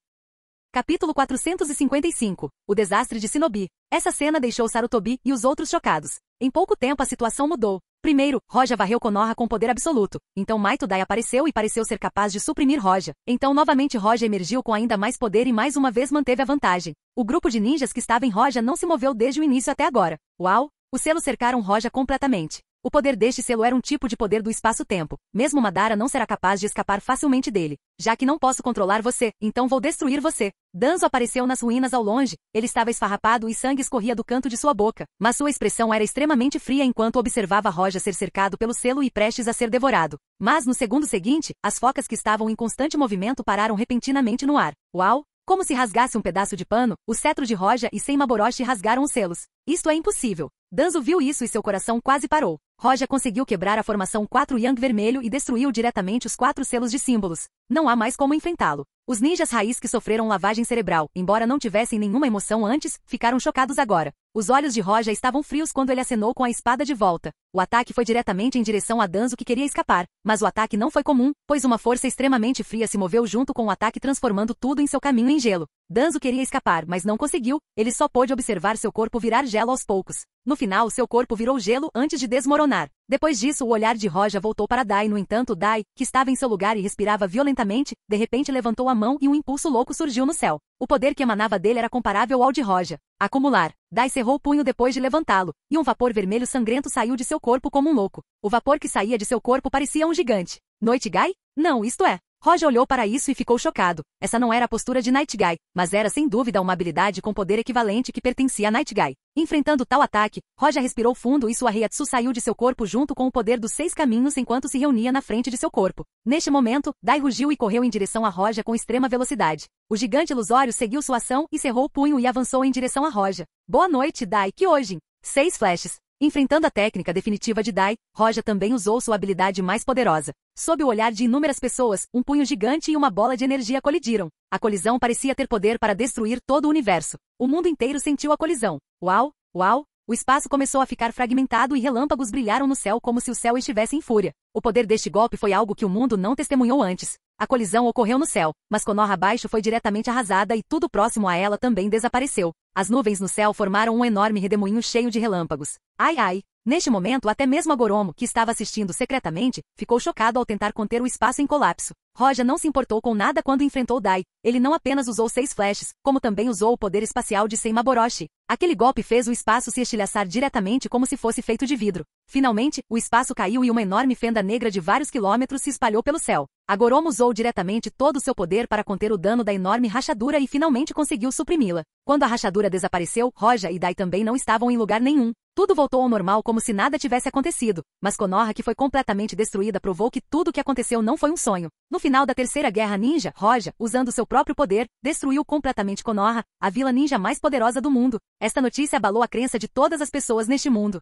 A: Capítulo 455. O desastre de Shinobi. Essa cena deixou Sarutobi e os outros chocados. Em pouco tempo a situação mudou. Primeiro, Roja varreu Konoha com poder absoluto. Então Maito Dai apareceu e pareceu ser capaz de suprimir Roja. Então novamente Roja emergiu com ainda mais poder e mais uma vez manteve a vantagem. O grupo de ninjas que estava em Roja não se moveu desde o início até agora. Uau! Os selos cercaram Roja completamente. O poder deste selo era um tipo de poder do espaço-tempo. Mesmo Madara não será capaz de escapar facilmente dele. Já que não posso controlar você, então vou destruir você. Danzo apareceu nas ruínas ao longe. Ele estava esfarrapado e sangue escorria do canto de sua boca. Mas sua expressão era extremamente fria enquanto observava Roja ser cercado pelo selo e prestes a ser devorado. Mas no segundo seguinte, as focas que estavam em constante movimento pararam repentinamente no ar. Uau! Como se rasgasse um pedaço de pano, o cetro de Roja e Senmaboroshi rasgaram os selos. Isto é impossível. Danzo viu isso e seu coração quase parou. Roja conseguiu quebrar a formação 4 Yang vermelho e destruiu diretamente os 4 selos de símbolos. Não há mais como enfrentá-lo. Os ninjas raiz que sofreram lavagem cerebral, embora não tivessem nenhuma emoção antes, ficaram chocados agora. Os olhos de Roja estavam frios quando ele acenou com a espada de volta. O ataque foi diretamente em direção a Danzo que queria escapar, mas o ataque não foi comum, pois uma força extremamente fria se moveu junto com o ataque transformando tudo em seu caminho em gelo. Danzo queria escapar, mas não conseguiu, ele só pôde observar seu corpo virar gelo aos poucos. No final, seu corpo virou gelo antes de desmoronar. Depois disso, o olhar de Roja voltou para Dai. No entanto, Dai, que estava em seu lugar e respirava violentamente, de repente levantou a mão e um impulso louco surgiu no céu. O poder que emanava dele era comparável ao de Roja. Acumular. Dai cerrou o punho depois de levantá-lo, e um vapor vermelho sangrento saiu de seu corpo como um louco. O vapor que saía de seu corpo parecia um gigante. Noite Gai? Não, isto é. Roja olhou para isso e ficou chocado. Essa não era a postura de Night Gai, mas era sem dúvida uma habilidade com poder equivalente que pertencia a Night Gai. Enfrentando tal ataque, Roja respirou fundo e sua Reiatsu saiu de seu corpo junto com o poder dos 6 caminhos enquanto se reunia na frente de seu corpo. Neste momento, Dai rugiu e correu em direção a Roja com extrema velocidade. O gigante ilusório seguiu sua ação e cerrou o punho e avançou em direção a Roja. Boa noite, Dai, que hoje? 6 flashes. Enfrentando a técnica definitiva de Dai, Roja também usou sua habilidade mais poderosa. Sob o olhar de inúmeras pessoas, um punho gigante e uma bola de energia colidiram. A colisão parecia ter poder para destruir todo o universo. O mundo inteiro sentiu a colisão. Uau, uau! O espaço começou a ficar fragmentado e relâmpagos brilharam no céu como se o céu estivesse em fúria. O poder deste golpe foi algo que o mundo não testemunhou antes. A colisão ocorreu no céu, mas Konoha abaixo foi diretamente arrasada e tudo próximo a ela também desapareceu. As nuvens no céu formaram um enorme redemoinho cheio de relâmpagos. Ai ai! Neste momento até mesmo Agoromo, que estava assistindo secretamente, ficou chocado ao tentar conter o espaço em colapso. Roja não se importou com nada quando enfrentou Dai. Ele não apenas usou 6 flashes, como também usou o poder espacial de Senmaboroshi. Aquele golpe fez o espaço se estilhaçar diretamente como se fosse feito de vidro. Finalmente, o espaço caiu e uma enorme fenda negra de vários quilômetros se espalhou pelo céu. Agoromo usou diretamente todo o seu poder para conter o dano da enorme rachadura e finalmente conseguiu suprimi-la. Quando a rachadura desapareceu, Roja e Dai também não estavam em lugar nenhum. Tudo voltou ao normal como se nada tivesse acontecido, mas Konoha, que foi completamente destruída, provou que tudo o que aconteceu não foi um sonho. No final da terceira guerra ninja, Roja, usando seu próprio poder, destruiu completamente Konoha, a vila ninja mais poderosa do mundo. Esta notícia abalou a crença de todas as pessoas neste mundo.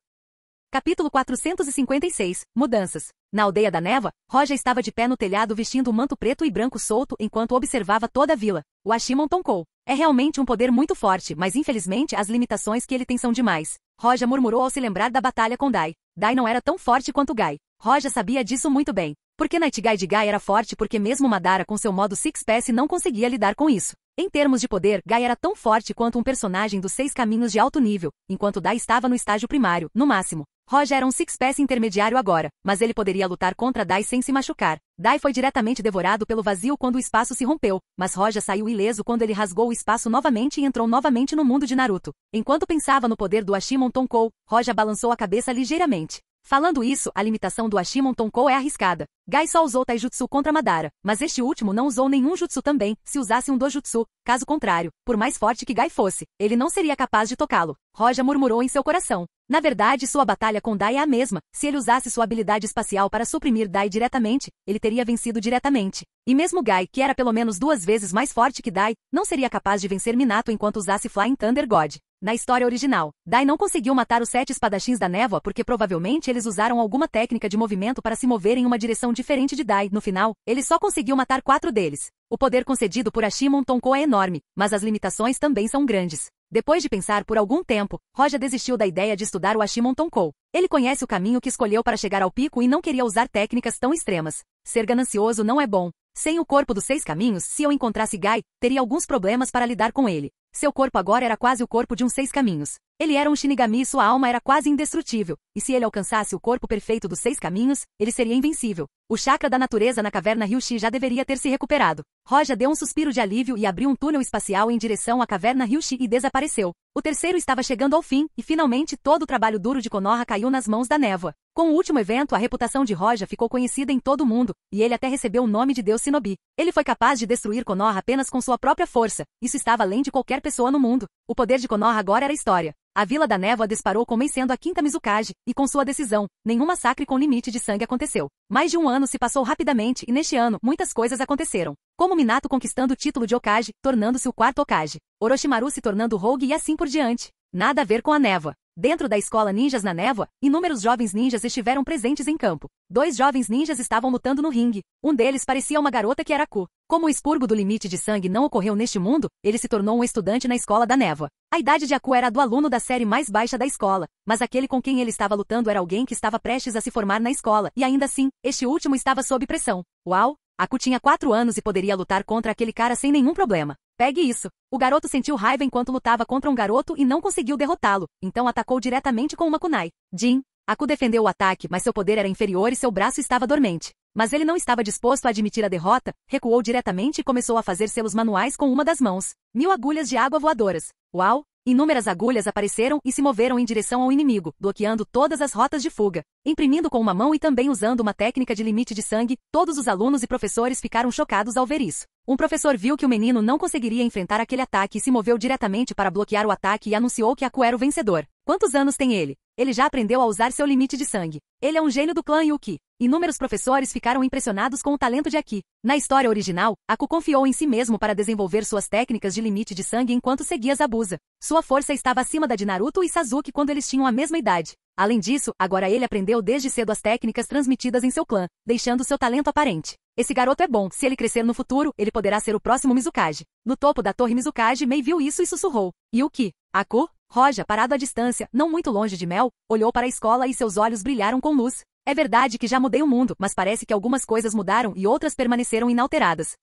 A: Capítulo 456. Mudanças. Na aldeia da Névoa, Roja estava de pé no telhado vestindo um manto preto e branco solto enquanto observava toda a vila. O Ashimon Tonkou. É realmente um poder muito forte, mas infelizmente as limitações que ele tem são demais. Roja murmurou ao se lembrar da batalha com Dai. Dai não era tão forte quanto Gai. Roja sabia disso muito bem. Porque Night Gai de Gai era forte porque mesmo Madara com seu modo Six Pass não conseguia lidar com isso. Em termos de poder, Gai era tão forte quanto um personagem dos 6 caminhos de alto nível, enquanto Dai estava no estágio primário, no máximo. Roja era um Six Pass intermediário agora, mas ele poderia lutar contra Dai sem se machucar. Dai foi diretamente devorado pelo vazio quando o espaço se rompeu, mas Roja saiu ileso quando ele rasgou o espaço novamente e entrou novamente no mundo de Naruto. Enquanto pensava no poder do Ashimon Tonkou, Roja balançou a cabeça ligeiramente. Falando isso, a limitação do Ashimon Tonkou é arriscada. Gai só usou Taijutsu contra Madara, mas este último não usou nenhum jutsu também, se usasse um dojutsu. Caso contrário, por mais forte que Gai fosse, ele não seria capaz de tocá-lo. Roja murmurou em seu coração. Na verdade, sua batalha com Dai é a mesma. Se ele usasse sua habilidade espacial para suprimir Dai diretamente, ele teria vencido diretamente. E mesmo Gai, que era pelo menos 2 vezes mais forte que Dai, não seria capaz de vencer Minato enquanto usasse Flying Thunder God. Na história original, Dai não conseguiu matar os 7 espadachins da névoa porque provavelmente eles usaram alguma técnica de movimento para se mover em uma direção diferente de Dai. No final, ele só conseguiu matar 4 deles. O poder concedido por Ashimon Tonkou é enorme, mas as limitações também são grandes. Depois de pensar por algum tempo, Roja desistiu da ideia de estudar o Ashimon Tonkou. Ele conhece o caminho que escolheu para chegar ao pico e não queria usar técnicas tão extremas. Ser ganancioso não é bom. Sem o corpo dos 6 caminhos, se eu encontrasse Gai, teria alguns problemas para lidar com ele. Seu corpo agora era quase o corpo de um 6 caminhos. Ele era um Shinigami e sua alma era quase indestrutível, e se ele alcançasse o corpo perfeito dos 6 caminhos, ele seria invencível. O chakra da natureza na caverna Ryushi já deveria ter se recuperado. Roja deu um suspiro de alívio e abriu um túnel espacial em direção à caverna Ryushi e desapareceu. O terceiro estava chegando ao fim, e finalmente todo o trabalho duro de Konoha caiu nas mãos da névoa. Com o último evento, a reputação de Roja ficou conhecida em todo o mundo, e ele até recebeu o nome de Deus Shinobi. Ele foi capaz de destruir Konoha apenas com sua própria força. Isso estava além de qualquer pessoa no mundo. O poder de Konoha agora era história. A Vila da Névoa disparou convencendo a quinta Mizukage, e com sua decisão, nenhum massacre com limite de sangue aconteceu. Mais de um ano se passou rapidamente e neste ano, muitas coisas aconteceram. Como Minato conquistando o título de Hokage, tornando-se o quarto Hokage. Orochimaru se tornando Rogue e assim por diante. Nada a ver com a névoa. Dentro da escola Ninjas na Névoa, inúmeros jovens ninjas estiveram presentes em campo. 2 jovens ninjas estavam lutando no ringue. Um deles parecia uma garota que era Aku. Como o expurgo do limite de sangue não ocorreu neste mundo, ele se tornou um estudante na escola da Névoa. A idade de Aku era a do aluno da série mais baixa da escola, mas aquele com quem ele estava lutando era alguém que estava prestes a se formar na escola, e ainda assim, este último estava sob pressão. Uau! Aku tinha 4 anos e poderia lutar contra aquele cara sem nenhum problema. Pegue isso. O garoto sentiu raiva enquanto lutava contra um garoto e não conseguiu derrotá-lo, então atacou diretamente com uma kunai. Jin. Aku defendeu o ataque, mas seu poder era inferior e seu braço estava dormente. Mas ele não estava disposto a admitir a derrota, recuou diretamente e começou a fazer selos manuais com uma das mãos. 1000 agulhas de água voadoras. Uau! Inúmeras agulhas apareceram e se moveram em direção ao inimigo, bloqueando todas as rotas de fuga. Imprimindo com uma mão e também usando uma técnica de limite de sangue, todos os alunos e professores ficaram chocados ao ver isso. Um professor viu que o menino não conseguiria enfrentar aquele ataque e se moveu diretamente para bloquear o ataque e anunciou que Aku era o vencedor. Quantos anos tem ele? Ele já aprendeu a usar seu limite de sangue. Ele é um gênio do clã Yuki. Inúmeros professores ficaram impressionados com o talento de Aki. Na história original, Aku confiou em si mesmo para desenvolver suas técnicas de limite de sangue enquanto seguia Zabuza. Sua força estava acima da de Naruto e Sasuke quando eles tinham a mesma idade. Além disso, agora ele aprendeu desde cedo as técnicas transmitidas em seu clã, deixando seu talento aparente. Esse garoto é bom, se ele crescer no futuro, ele poderá ser o próximo Mizukage. No topo da torre Mizukage, Mei viu isso e sussurrou. Yuki, Aku? Roja, parado à distância, não muito longe de Mel, olhou para a escola e seus olhos brilharam com luz. É verdade que já mudei o mundo, mas parece que algumas coisas mudaram e outras permaneceram inalteradas.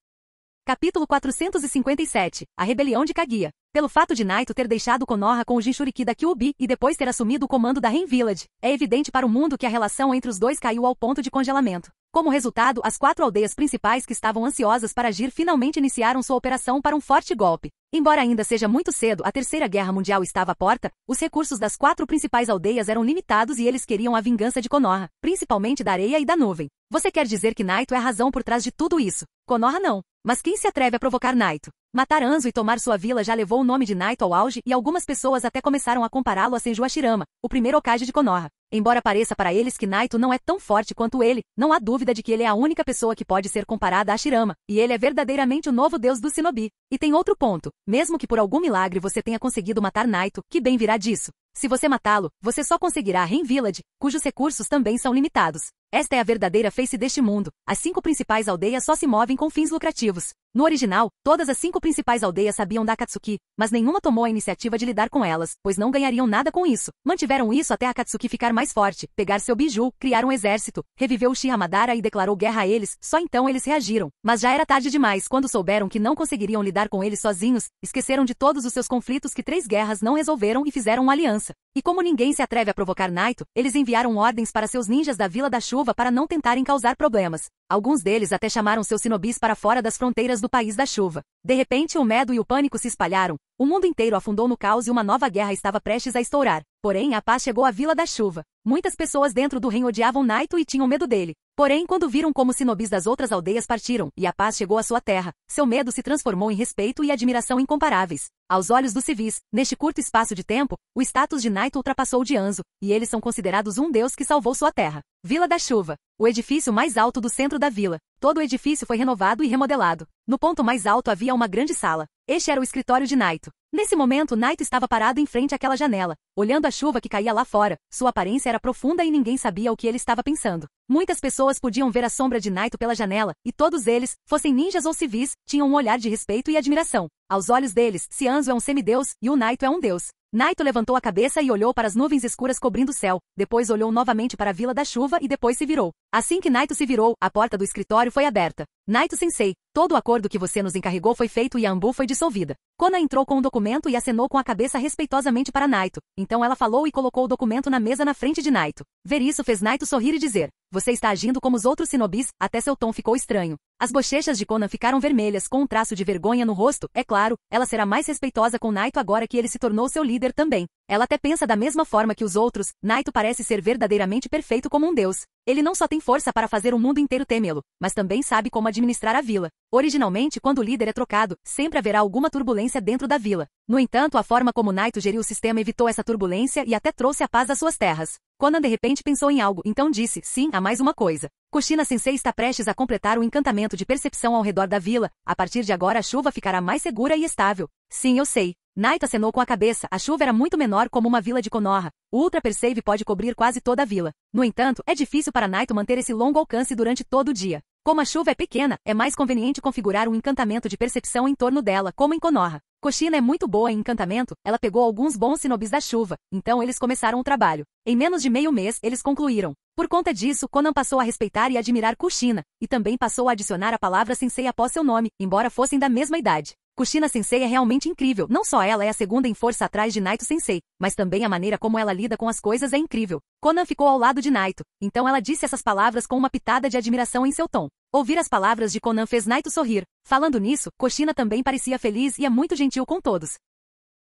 A: Capítulo 457. A rebelião de Kaguya. Pelo fato de Naito ter deixado Konoha com o Jinchuriki da Kyuubi e depois ter assumido o comando da Ren Village, é evidente para o mundo que a relação entre os dois caiu ao ponto de congelamento. Como resultado, as 4 aldeias principais que estavam ansiosas para agir finalmente iniciaram sua operação para um forte golpe. Embora ainda seja muito cedo, a Terceira Guerra Mundial estava à porta, os recursos das 4 principais aldeias eram limitados e eles queriam a vingança de Konoha, principalmente da areia e da nuvem. Você quer dizer que Naito é a razão por trás de tudo isso? Konoha não. Mas quem se atreve a provocar Naito? Matar Anzo e tomar sua vila já levou o nome de Naito ao auge e algumas pessoas até começaram a compará-lo a Senju Hashirama, o primeiro Hokage de Konoha. Embora pareça para eles que Naito não é tão forte quanto ele, não há dúvida de que ele é a única pessoa que pode ser comparada a Hashirama, e ele é verdadeiramente o novo deus do Shinobi. E tem outro ponto, mesmo que por algum milagre você tenha conseguido matar Naito, que bem virá disso? Se você matá-lo, você só conseguirá a Ren Village, cujos recursos também são limitados. Esta é a verdadeira face deste mundo. As 5 principais aldeias só se movem com fins lucrativos. No original, todas as 5 principais aldeias sabiam da Akatsuki, mas nenhuma tomou a iniciativa de lidar com elas, pois não ganhariam nada com isso. Mantiveram isso até a Akatsuki ficar mais forte, pegar seu biju, criar um exército, reviveu Uchiha Madara e declarou guerra a eles, só então eles reagiram. Mas já era tarde demais quando souberam que não conseguiriam lidar com eles sozinhos, esqueceram de todos os seus conflitos que 3 guerras não resolveram e fizeram uma aliança. E como ninguém se atreve a provocar Naito, eles enviaram ordens para seus ninjas da Vila da Chuva para não tentarem causar problemas. Alguns deles até chamaram seus shinobis para fora das fronteiras do País da Chuva. De repente o medo e o pânico se espalharam. O mundo inteiro afundou no caos e uma nova guerra estava prestes a estourar. Porém, a paz chegou à Vila da Chuva. Muitas pessoas dentro do reino odiavam Naito e tinham medo dele. Porém, quando viram como os shinobis das outras aldeias partiram e a paz chegou à sua terra, seu medo se transformou em respeito e admiração incomparáveis. Aos olhos dos civis, neste curto espaço de tempo, o status de Naito ultrapassou o de Anzo, e eles são considerados um deus que salvou sua terra. Vila da Chuva. O edifício mais alto do centro da vila. Todo o edifício foi renovado e remodelado. No ponto mais alto havia uma grande sala. Este era o escritório de Naito. Nesse momento, Naito estava parado em frente àquela janela, olhando a chuva que caía lá fora. Sua aparência era profunda e ninguém sabia o que ele estava pensando. Muitas pessoas podiam ver a sombra de Naito pela janela, e todos eles, fossem ninjas ou civis, tinham um olhar de respeito e admiração. Aos olhos deles, se Anzo é um semideus, e o Naito é um deus. Naito levantou a cabeça e olhou para as nuvens escuras cobrindo o céu, depois olhou novamente para a Vila da Chuva e depois se virou. Assim que Naito se virou, a porta do escritório foi aberta. Naito Sensei, Todo o acordo que você nos encarregou foi feito e a Anbu foi dissolvida. Konan entrou com o documento e acenou com a cabeça respeitosamente para Naito. Então ela falou e colocou o documento na mesa na frente de Naito. Ver isso fez Naito sorrir e dizer: você está agindo como os outros shinobis, até seu tom ficou estranho. As bochechas de Konan ficaram vermelhas com um traço de vergonha no rosto. É claro, ela será mais respeitosa com Naito agora que ele se tornou seu líder também. Ela até pensa da mesma forma que os outros. Naito parece ser verdadeiramente perfeito como um deus. Ele não só tem força para fazer o mundo inteiro temê-lo, mas também sabe como administrar a vila. Originalmente, quando o líder é trocado, sempre haverá alguma turbulência dentro da vila. No entanto, a forma como Naito geriu o sistema evitou essa turbulência e até trouxe a paz às suas terras. Konan de repente pensou em algo, então disse: sim, há mais uma coisa. Kushina-sensei está prestes a completar o encantamento de percepção ao redor da vila. A partir de agora a chuva ficará mais segura e estável. Sim, eu sei. Naito acenou com a cabeça. A chuva era muito menor como uma vila de Konoha. O Ultra Perceive pode cobrir quase toda a vila. No entanto, é difícil para Naito manter esse longo alcance durante todo o dia. Como a chuva é pequena, é mais conveniente configurar um encantamento de percepção em torno dela, como em Konoha. Kushina é muito boa em encantamento, ela pegou alguns bons shinobis da chuva, então eles começaram o trabalho. Em menos de meio mês, eles concluíram. Por conta disso, Konan passou a respeitar e admirar Kushina, e também passou a adicionar a palavra sensei após seu nome, embora fossem da mesma idade. Kushina-sensei é realmente incrível, não só ela é a segunda em força atrás de Naito-sensei, mas também a maneira como ela lida com as coisas é incrível. Konan ficou ao lado de Naito, então ela disse essas palavras com uma pitada de admiração em seu tom. Ouvir as palavras de Konan fez Naito sorrir. Falando nisso, Kushina também parecia feliz e é muito gentil com todos.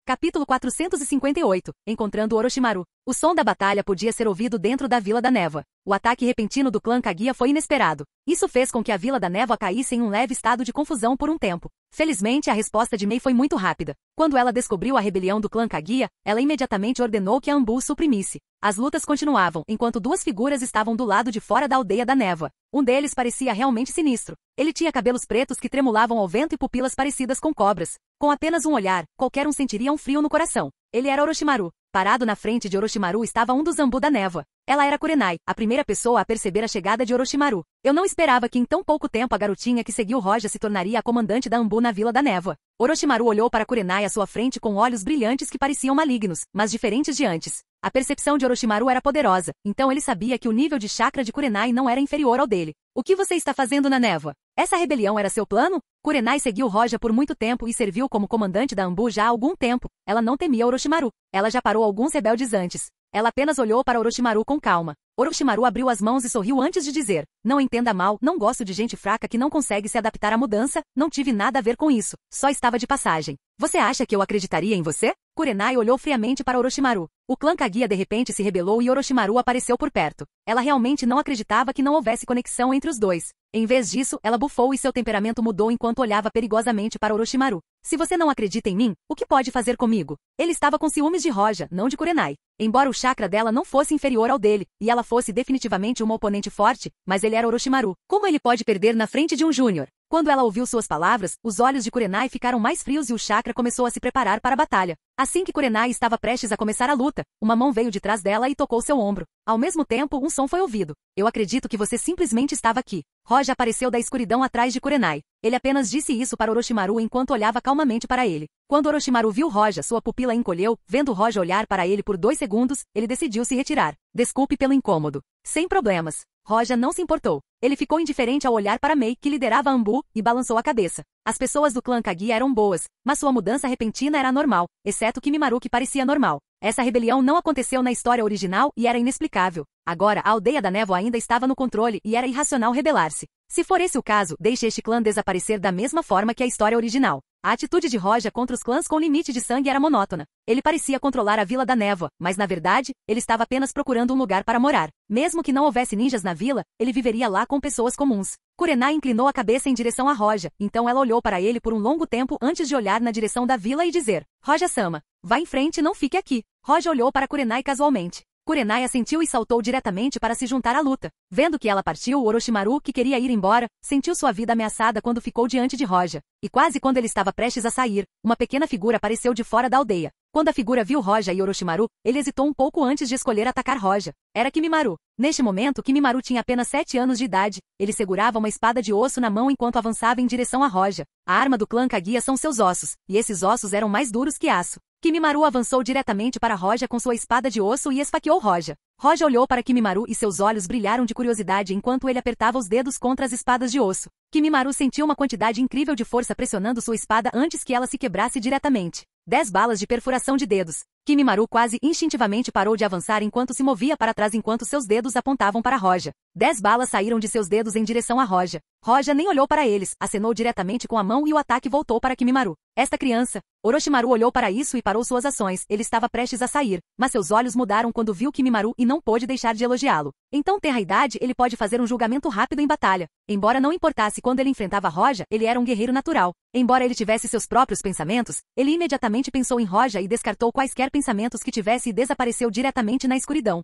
A: Capítulo 458. Encontrando Orochimaru. O som da batalha podia ser ouvido dentro da Vila da Névoa. O ataque repentino do clã Kaguya foi inesperado. Isso fez com que a Vila da Névoa caísse em um leve estado de confusão por um tempo. Felizmente, a resposta de Mei foi muito rápida. Quando ela descobriu a rebelião do clã Kaguya, ela imediatamente ordenou que a Anbu suprimisse. As lutas continuavam, enquanto duas figuras estavam do lado de fora da aldeia da Névoa. Um deles parecia realmente sinistro. Ele tinha cabelos pretos que tremulavam ao vento e pupilas parecidas com cobras. Com apenas um olhar, qualquer um sentiria um frio no coração. Ele era Orochimaru. Parado na frente de Orochimaru estava um dos Anbu da Névoa. Ela era Kurenai, a primeira pessoa a perceber a chegada de Orochimaru. Eu não esperava que em tão pouco tempo a garotinha que seguiu Roja se tornaria a comandante da Anbu na Vila da Névoa. Orochimaru olhou para Kurenai à sua frente com olhos brilhantes que pareciam malignos, mas diferentes de antes. A percepção de Orochimaru era poderosa, então ele sabia que o nível de chakra de Kurenai não era inferior ao dele. O que você está fazendo na névoa? Essa rebelião era seu plano? Kurenai seguiu Roja por muito tempo e serviu como comandante da Anbu já há algum tempo. Ela não temia Orochimaru. Ela já parou alguns rebeldes antes. Ela apenas olhou para Orochimaru com calma. Orochimaru abriu as mãos e sorriu antes de dizer: não entenda mal, não gosto de gente fraca que não consegue se adaptar à mudança, não tive nada a ver com isso, só estava de passagem. Você acha que eu acreditaria em você? Kurenai olhou friamente para Orochimaru. O clã Kaguya de repente se rebelou e Orochimaru apareceu por perto. Ela realmente não acreditava que não houvesse conexão entre os dois. Em vez disso, ela bufou e seu temperamento mudou enquanto olhava perigosamente para Orochimaru. Se você não acredita em mim, o que pode fazer comigo? Ele estava com ciúmes de Roja, não de Kurenai. Embora o chakra dela não fosse inferior ao dele, e ela fosse definitivamente uma oponente forte, mas ele era Orochimaru. Como ele pode perder na frente de um júnior? Quando ela ouviu suas palavras, os olhos de Kurenai ficaram mais frios e o chakra começou a se preparar para a batalha. Assim que Kurenai estava prestes a começar a luta, uma mão veio de trás dela e tocou seu ombro. Ao mesmo tempo, um som foi ouvido. Eu acredito que você simplesmente estava aqui. Roja apareceu da escuridão atrás de Kurenai. Ele apenas disse isso para Orochimaru enquanto olhava calmamente para ele. Quando Orochimaru viu Roja, sua pupila encolheu. Vendo Roja olhar para ele por 2 segundos, ele decidiu se retirar. Desculpe pelo incômodo. Sem problemas. Roja não se importou. Ele ficou indiferente ao olhar para Mei, que liderava a Anbu, e balançou a cabeça. As pessoas do clã Kaguya eram boas, mas sua mudança repentina era normal, exceto Kimimaro que parecia normal. Essa rebelião não aconteceu na história original e era inexplicável. Agora, a aldeia da névoa ainda estava no controle e era irracional rebelar-se. Se for esse o caso, deixe este clã desaparecer da mesma forma que a história original. A atitude de Roja contra os clãs com limite de sangue era monótona. Ele parecia controlar a Vila da Névoa, mas na verdade, ele estava apenas procurando um lugar para morar. Mesmo que não houvesse ninjas na vila, ele viveria lá com pessoas comuns. Kurenai inclinou a cabeça em direção a Roja, então ela olhou para ele por um longo tempo antes de olhar na direção da vila e dizer: Roja-sama, vá em frente e não fique aqui. Roja olhou para Kurenai casualmente. Kurenai assentiu e saltou diretamente para se juntar à luta. Vendo que ela partiu, o Orochimaru, que queria ir embora, sentiu sua vida ameaçada quando ficou diante de Roja. E quase quando ele estava prestes a sair, uma pequena figura apareceu de fora da aldeia. Quando a figura viu Roja e Orochimaru, ele hesitou um pouco antes de escolher atacar Roja. Era Kimimaro. Neste momento, Kimimaro tinha apenas 7 anos de idade. Ele segurava uma espada de osso na mão enquanto avançava em direção a Roja. A arma do clã Kaguya são seus ossos, e esses ossos eram mais duros que aço. Kimimaro avançou diretamente para Roja com sua espada de osso e esfaqueou Roja. Roja olhou para Kimimaro e seus olhos brilharam de curiosidade enquanto ele apertava os dedos contra as espadas de osso. Kimimaro sentiu uma quantidade incrível de força pressionando sua espada antes que ela se quebrasse diretamente. 10 balas de perfuração de dedos. Kimimaro quase instintivamente parou de avançar enquanto se movia para trás enquanto seus dedos apontavam para Roja. 10 balas saíram de seus dedos em direção a Roja. Roja nem olhou para eles, acenou diretamente com a mão e o ataque voltou para Kimimaro. Esta criança. Orochimaru olhou para isso e parou suas ações. Ele estava prestes a sair, mas seus olhos mudaram quando viu Kimimaro e não pôde deixar de elogiá-lo. Então tenra idade, ele pode fazer um julgamento rápido em batalha. Embora não importasse quando ele enfrentava Roja, ele era um guerreiro natural. Embora ele tivesse seus próprios pensamentos, ele imediatamente pensou em Roja e descartou quaisquer pensamentos que tivesse e desapareceu diretamente na escuridão.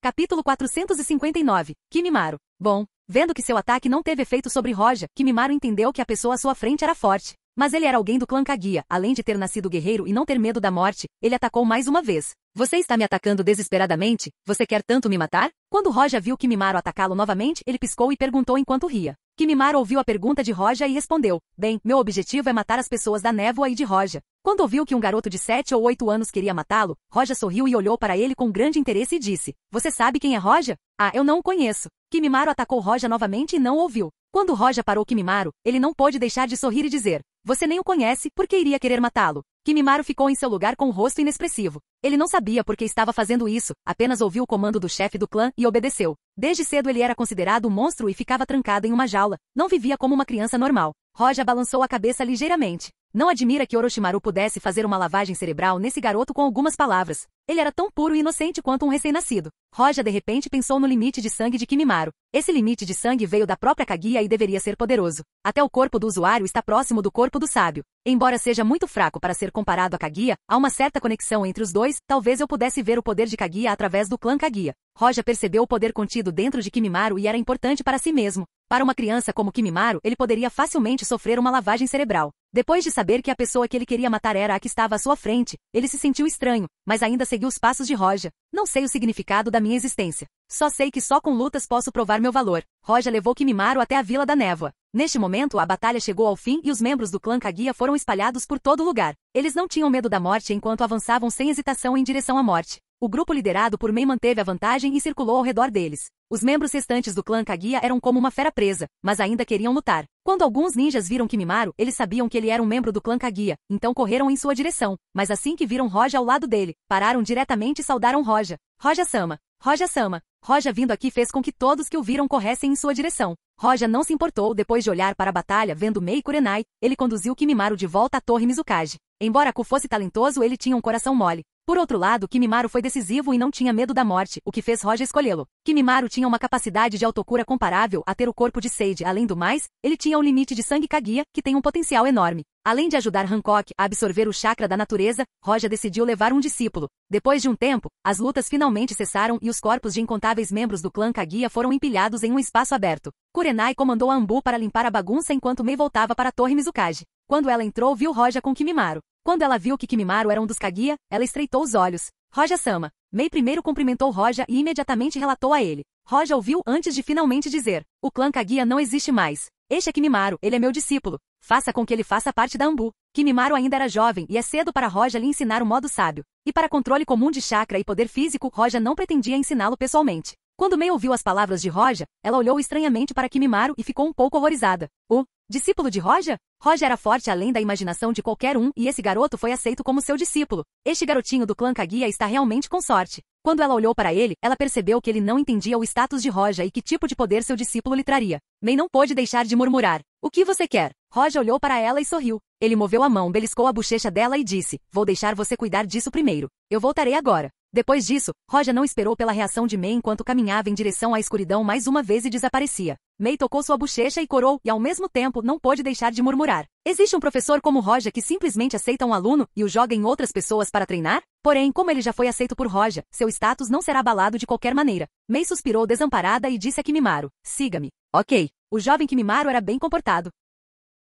A: Capítulo 459. Kimimaro. Bom, vendo que seu ataque não teve efeito sobre Roja, Kimimaro entendeu que a pessoa à sua frente era forte. Mas ele era alguém do clã Kaguya, além de ter nascido guerreiro e não ter medo da morte, ele atacou mais uma vez. Você está me atacando desesperadamente? Você quer tanto me matar? Quando Roja viu Kimimaro atacá-lo novamente, ele piscou e perguntou enquanto ria. Kimimaro ouviu a pergunta de Roja e respondeu, bem, meu objetivo é matar as pessoas da névoa e de Roja. Quando ouviu que um garoto de 7 ou 8 anos queria matá-lo, Roja sorriu e olhou para ele com grande interesse e disse, você sabe quem é Roja? Ah, eu não o conheço. Kimimaro atacou Roja novamente e não ouviu. Quando Roja parou Kimimaro, ele não pôde deixar de sorrir e dizer, você nem o conhece, por que iria querer matá-lo? Kimimaro ficou em seu lugar com o rosto inexpressivo. Ele não sabia por que estava fazendo isso, apenas ouviu o comando do chefe do clã e obedeceu. Desde cedo ele era considerado um monstro e ficava trancado em uma jaula. Não vivia como uma criança normal. Roja balançou a cabeça ligeiramente. Não admira que Orochimaru pudesse fazer uma lavagem cerebral nesse garoto com algumas palavras. Ele era tão puro e inocente quanto um recém-nascido. Roja de repente pensou no limite de sangue de Kimimaro. Esse limite de sangue veio da própria Kaguya e deveria ser poderoso. Até o corpo do usuário está próximo do corpo do sábio. Embora seja muito fraco para ser comparado a Kaguya, há uma certa conexão entre os dois, talvez eu pudesse ver o poder de Kaguya através do clã Kaguya. Roja percebeu o poder contido dentro de Kimimaro e era importante para si mesmo. Para uma criança como Kimimaro, ele poderia facilmente sofrer uma lavagem cerebral. Depois de saber que a pessoa que ele queria matar era a que estava à sua frente, ele se sentiu estranho, mas ainda seguiu os passos de Roja. Não sei o significado da minha existência. Só sei que só com lutas posso provar meu valor. Roja levou Kimimaro até a Vila da Névoa. Neste momento, a batalha chegou ao fim e os membros do clã Kaguya foram espalhados por todo lugar. Eles não tinham medo da morte enquanto avançavam sem hesitação em direção à morte. O grupo liderado por Mei manteve a vantagem e circulou ao redor deles. Os membros restantes do clã Kaguya eram como uma fera presa, mas ainda queriam lutar. Quando alguns ninjas viram Kimimaro, eles sabiam que ele era um membro do clã Kaguya, então correram em sua direção. Mas assim que viram Roja ao lado dele, pararam diretamente e saudaram Roja. Roja-sama. Roja-sama. Roja vindo aqui fez com que todos que o viram corressem em sua direção. Roja não se importou depois de olhar para a batalha vendo Mei Kurenai, ele conduziu Kimimaro de volta à Torre Mizukage. Embora Aku fosse talentoso, ele tinha um coração mole. Por outro lado, Kimimaro foi decisivo e não tinha medo da morte, o que fez Roja escolhê-lo. Kimimaro tinha uma capacidade de autocura comparável a ter o corpo de Sage. Além do mais, ele tinha o limite de sangue Kaguya, que tem um potencial enorme. Além de ajudar Hancock a absorver o chakra da natureza, Roja decidiu levar um discípulo. Depois de um tempo, as lutas finalmente cessaram e os corpos de incontáveis membros do clã Kaguya foram empilhados em um espaço aberto. Kurenai comandou a Anbu para limpar a bagunça enquanto Mei voltava para a Torre Mizukage. Quando ela entrou, viu Roja com Kimimaro. Quando ela viu que Kimimaro era um dos Kaguya, ela estreitou os olhos. Roja-sama. Mei primeiro cumprimentou Roja e imediatamente relatou a ele. Roja ouviu antes de finalmente dizer, o clã Kaguya não existe mais. Este é Kimimaro, ele é meu discípulo. Faça com que ele faça parte da Anbu. Kimimaro ainda era jovem e é cedo para Roja lhe ensinar o modo sábio. E para controle comum de chakra e poder físico, Roja não pretendia ensiná-lo pessoalmente. Quando Mei ouviu as palavras de Roja, ela olhou estranhamente para Kimimaro e ficou um pouco horrorizada. O discípulo de Roja? Roja era forte além da imaginação de qualquer um e esse garoto foi aceito como seu discípulo. Este garotinho do clã Kaguya está realmente com sorte. Quando ela olhou para ele, ela percebeu que ele não entendia o status de Roja e que tipo de poder seu discípulo lhe traria. Mei não pôde deixar de murmurar. O que você quer? Roja olhou para ela e sorriu. Ele moveu a mão, beliscou a bochecha dela e disse, vou deixar você cuidar disso primeiro. Eu voltarei agora. Depois disso, Roja não esperou pela reação de Mei enquanto caminhava em direção à escuridão mais uma vez e desaparecia. Mei tocou sua bochecha e corou, e ao mesmo tempo não pôde deixar de murmurar. Existe um professor como Roja que simplesmente aceita um aluno e o joga em outras pessoas para treinar? Porém, como ele já foi aceito por Roja, seu status não será abalado de qualquer maneira. Mei suspirou desamparada e disse a Kimimaro, siga-me. Ok. O jovem Kimimaro era bem comportado.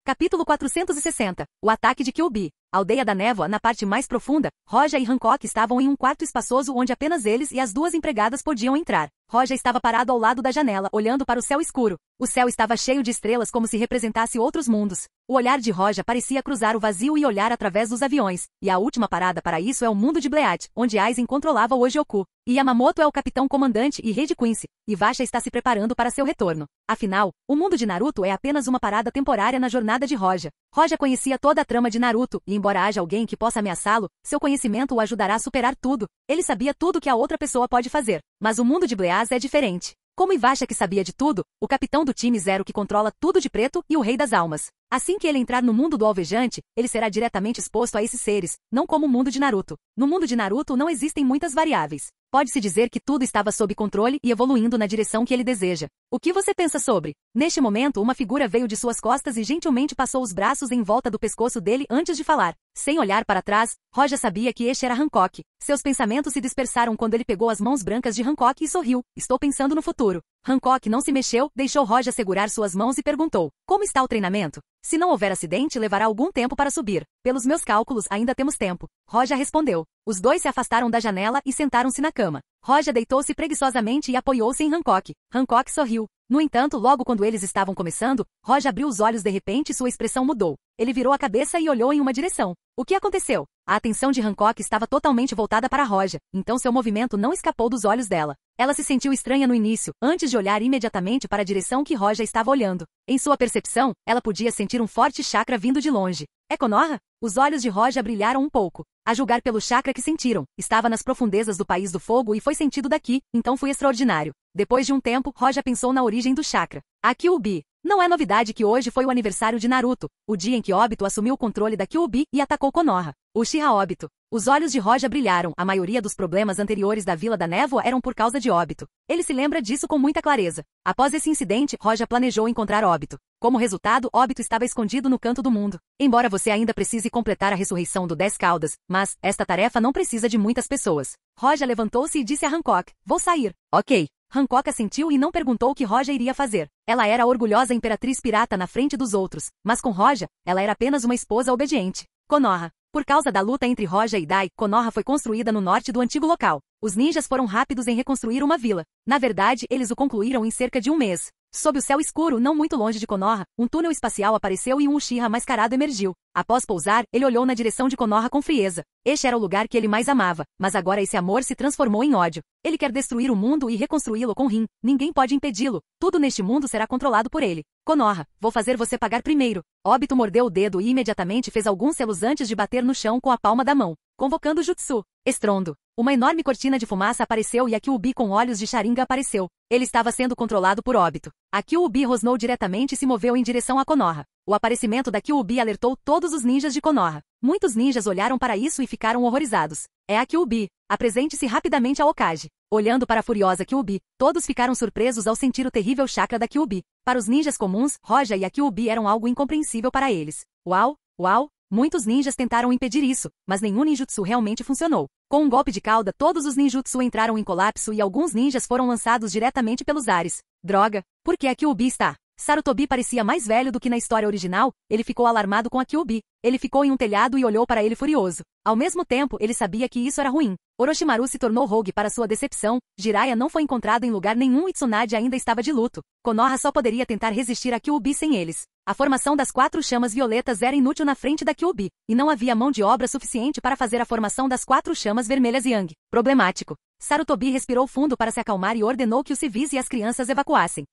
A: Capítulo 460. O ataque de Kyuubi. Aldeia da Névoa, na parte mais profunda, Roja e Hancock estavam em um quarto espaçoso onde apenas eles e as duas empregadas podiam entrar. Roja estava parado ao lado da janela, olhando para o céu escuro. O céu estava cheio de estrelas como se representasse outros mundos. O olhar de Roja parecia cruzar o vazio e olhar através dos aviões. E a última parada para isso é o mundo de Bleat, onde Aizen controlava o Ojioku. E Yamamoto é o capitão comandante e rei de Quincy. E Vasha está se preparando para seu retorno. Afinal, o mundo de Naruto é apenas uma parada temporária na jornada de Roja. Roja conhecia toda a trama de Naruto, e embora haja alguém que possa ameaçá-lo, seu conhecimento o ajudará a superar tudo. Ele sabia tudo que a outra pessoa pode fazer. Mas o mundo de Bleaz é diferente. Como Ivasha que sabia de tudo, o capitão do time Zero que controla tudo de preto e o rei das almas. Assim que ele entrar no mundo do alvejante, ele será diretamente exposto a esses seres, não como o mundo de Naruto. No mundo de Naruto não existem muitas variáveis. Pode-se dizer que tudo estava sob controle e evoluindo na direção que ele deseja. O que você pensa sobre? Neste momento, uma figura veio de suas costas e gentilmente passou os braços em volta do pescoço dele antes de falar. Sem olhar para trás, Roja sabia que este era Hancock. Seus pensamentos se dispersaram quando ele pegou as mãos brancas de Hancock e sorriu. Estou pensando no futuro. Hancock não se mexeu, deixou Roja segurar suas mãos e perguntou: como está o treinamento? Se não houver acidente, levará algum tempo para subir. Pelos meus cálculos, ainda temos tempo. Roja respondeu. Os dois se afastaram da janela e sentaram-se na cama. Roja deitou-se preguiçosamente e apoiou-se em Hancock. Hancock sorriu. No entanto, logo quando eles estavam começando, Roja abriu os olhos de repente e sua expressão mudou. Ele virou a cabeça e olhou em uma direção. O que aconteceu? A atenção de Hancock estava totalmente voltada para Roja, então seu movimento não escapou dos olhos dela. Ela se sentiu estranha no início, antes de olhar imediatamente para a direção que Roja estava olhando. Em sua percepção, ela podia sentir um forte chakra vindo de longe. É Konoha? Os olhos de Roja brilharam um pouco. A julgar pelo chakra que sentiram, estava nas profundezas do País do Fogo e foi sentido daqui, então foi extraordinário. Depois de um tempo, Roja pensou na origem do chakra. A Kyuubi. Não é novidade que hoje foi o aniversário de Naruto, o dia em que Obito assumiu o controle da Kyuubi e atacou Konoha. Uchiha Obito. Os olhos de Roja brilharam, a maioria dos problemas anteriores da Vila da Névoa eram por causa de Obito. Ele se lembra disso com muita clareza. Após esse incidente, Roja planejou encontrar Obito. Como resultado, Obito estava escondido no canto do mundo. Embora você ainda precise completar a ressurreição do 10 Caudas, mas esta tarefa não precisa de muitas pessoas. Roja levantou-se e disse a Hancock: vou sair. Ok. Hancock assentiu e não perguntou o que Roja iria fazer. Ela era a orgulhosa imperatriz pirata na frente dos outros, mas com Roja, ela era apenas uma esposa obediente. Konoha. Por causa da luta entre Roja e Dai, Konoha foi construída no norte do antigo local. Os ninjas foram rápidos em reconstruir uma vila. Na verdade, eles o concluíram em cerca de um mês. Sob o céu escuro, não muito longe de Konoha, um túnel espacial apareceu e um Uchiha mascarado emergiu. Após pousar, ele olhou na direção de Konoha com frieza. Este era o lugar que ele mais amava, mas agora esse amor se transformou em ódio. Ele quer destruir o mundo e reconstruí-lo com Rin. Ninguém pode impedi-lo. Tudo neste mundo será controlado por ele. Konoha, vou fazer você pagar primeiro. Obito mordeu o dedo e imediatamente fez alguns selos antes de bater no chão com a palma da mão, convocando o Jutsu. Estrondo. Uma enorme cortina de fumaça apareceu e a Kyuubi com olhos de Sharingan apareceu. Ele estava sendo controlado por Obito. A Kyuubi rosnou diretamente e se moveu em direção a Konoha. O aparecimento da Kyuubi alertou todos os ninjas de Konoha. Muitos ninjas olharam para isso e ficaram horrorizados. É a Kyuubi. Apresente-se rapidamente a Hokage. Olhando para a furiosa Kyuubi, todos ficaram surpresos ao sentir o terrível chakra da Kyuubi. Para os ninjas comuns, Roja e a Kyuubi eram algo incompreensível para eles. Uau! Uau! Muitos ninjas tentaram impedir isso, mas nenhum ninjutsu realmente funcionou. Com um golpe de cauda, todos os ninjutsu entraram em colapso e alguns ninjas foram lançados diretamente pelos ares. Droga! Por que a Kyuubi está? Sarutobi parecia mais velho do que na história original, ele ficou alarmado com a Kyuubi. Ele ficou em um telhado e olhou para ele furioso. Ao mesmo tempo, ele sabia que isso era ruim. Orochimaru se tornou rogue para sua decepção, Jiraiya não foi encontrado em lugar nenhum e Tsunade ainda estava de luto. Konoha só poderia tentar resistir a Kyuubi sem eles. A formação das 4 chamas violetas era inútil na frente da Kyuubi, e não havia mão de obra suficiente para fazer a formação das 4 chamas vermelhas Yang. Problemático. Sarutobi respirou fundo para se acalmar e ordenou que os civis e as crianças evacuassem.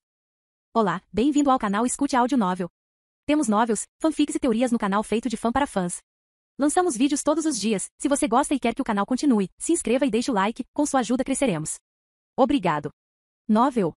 A: Olá, bem-vindo ao canal Escute Áudio Novel. Temos novels, fanfics e teorias no canal feito de fã para fãs. Lançamos vídeos todos os dias. Se você gosta e quer que o canal continue, se inscreva e deixe o like, com sua ajuda cresceremos. Obrigado. Novel.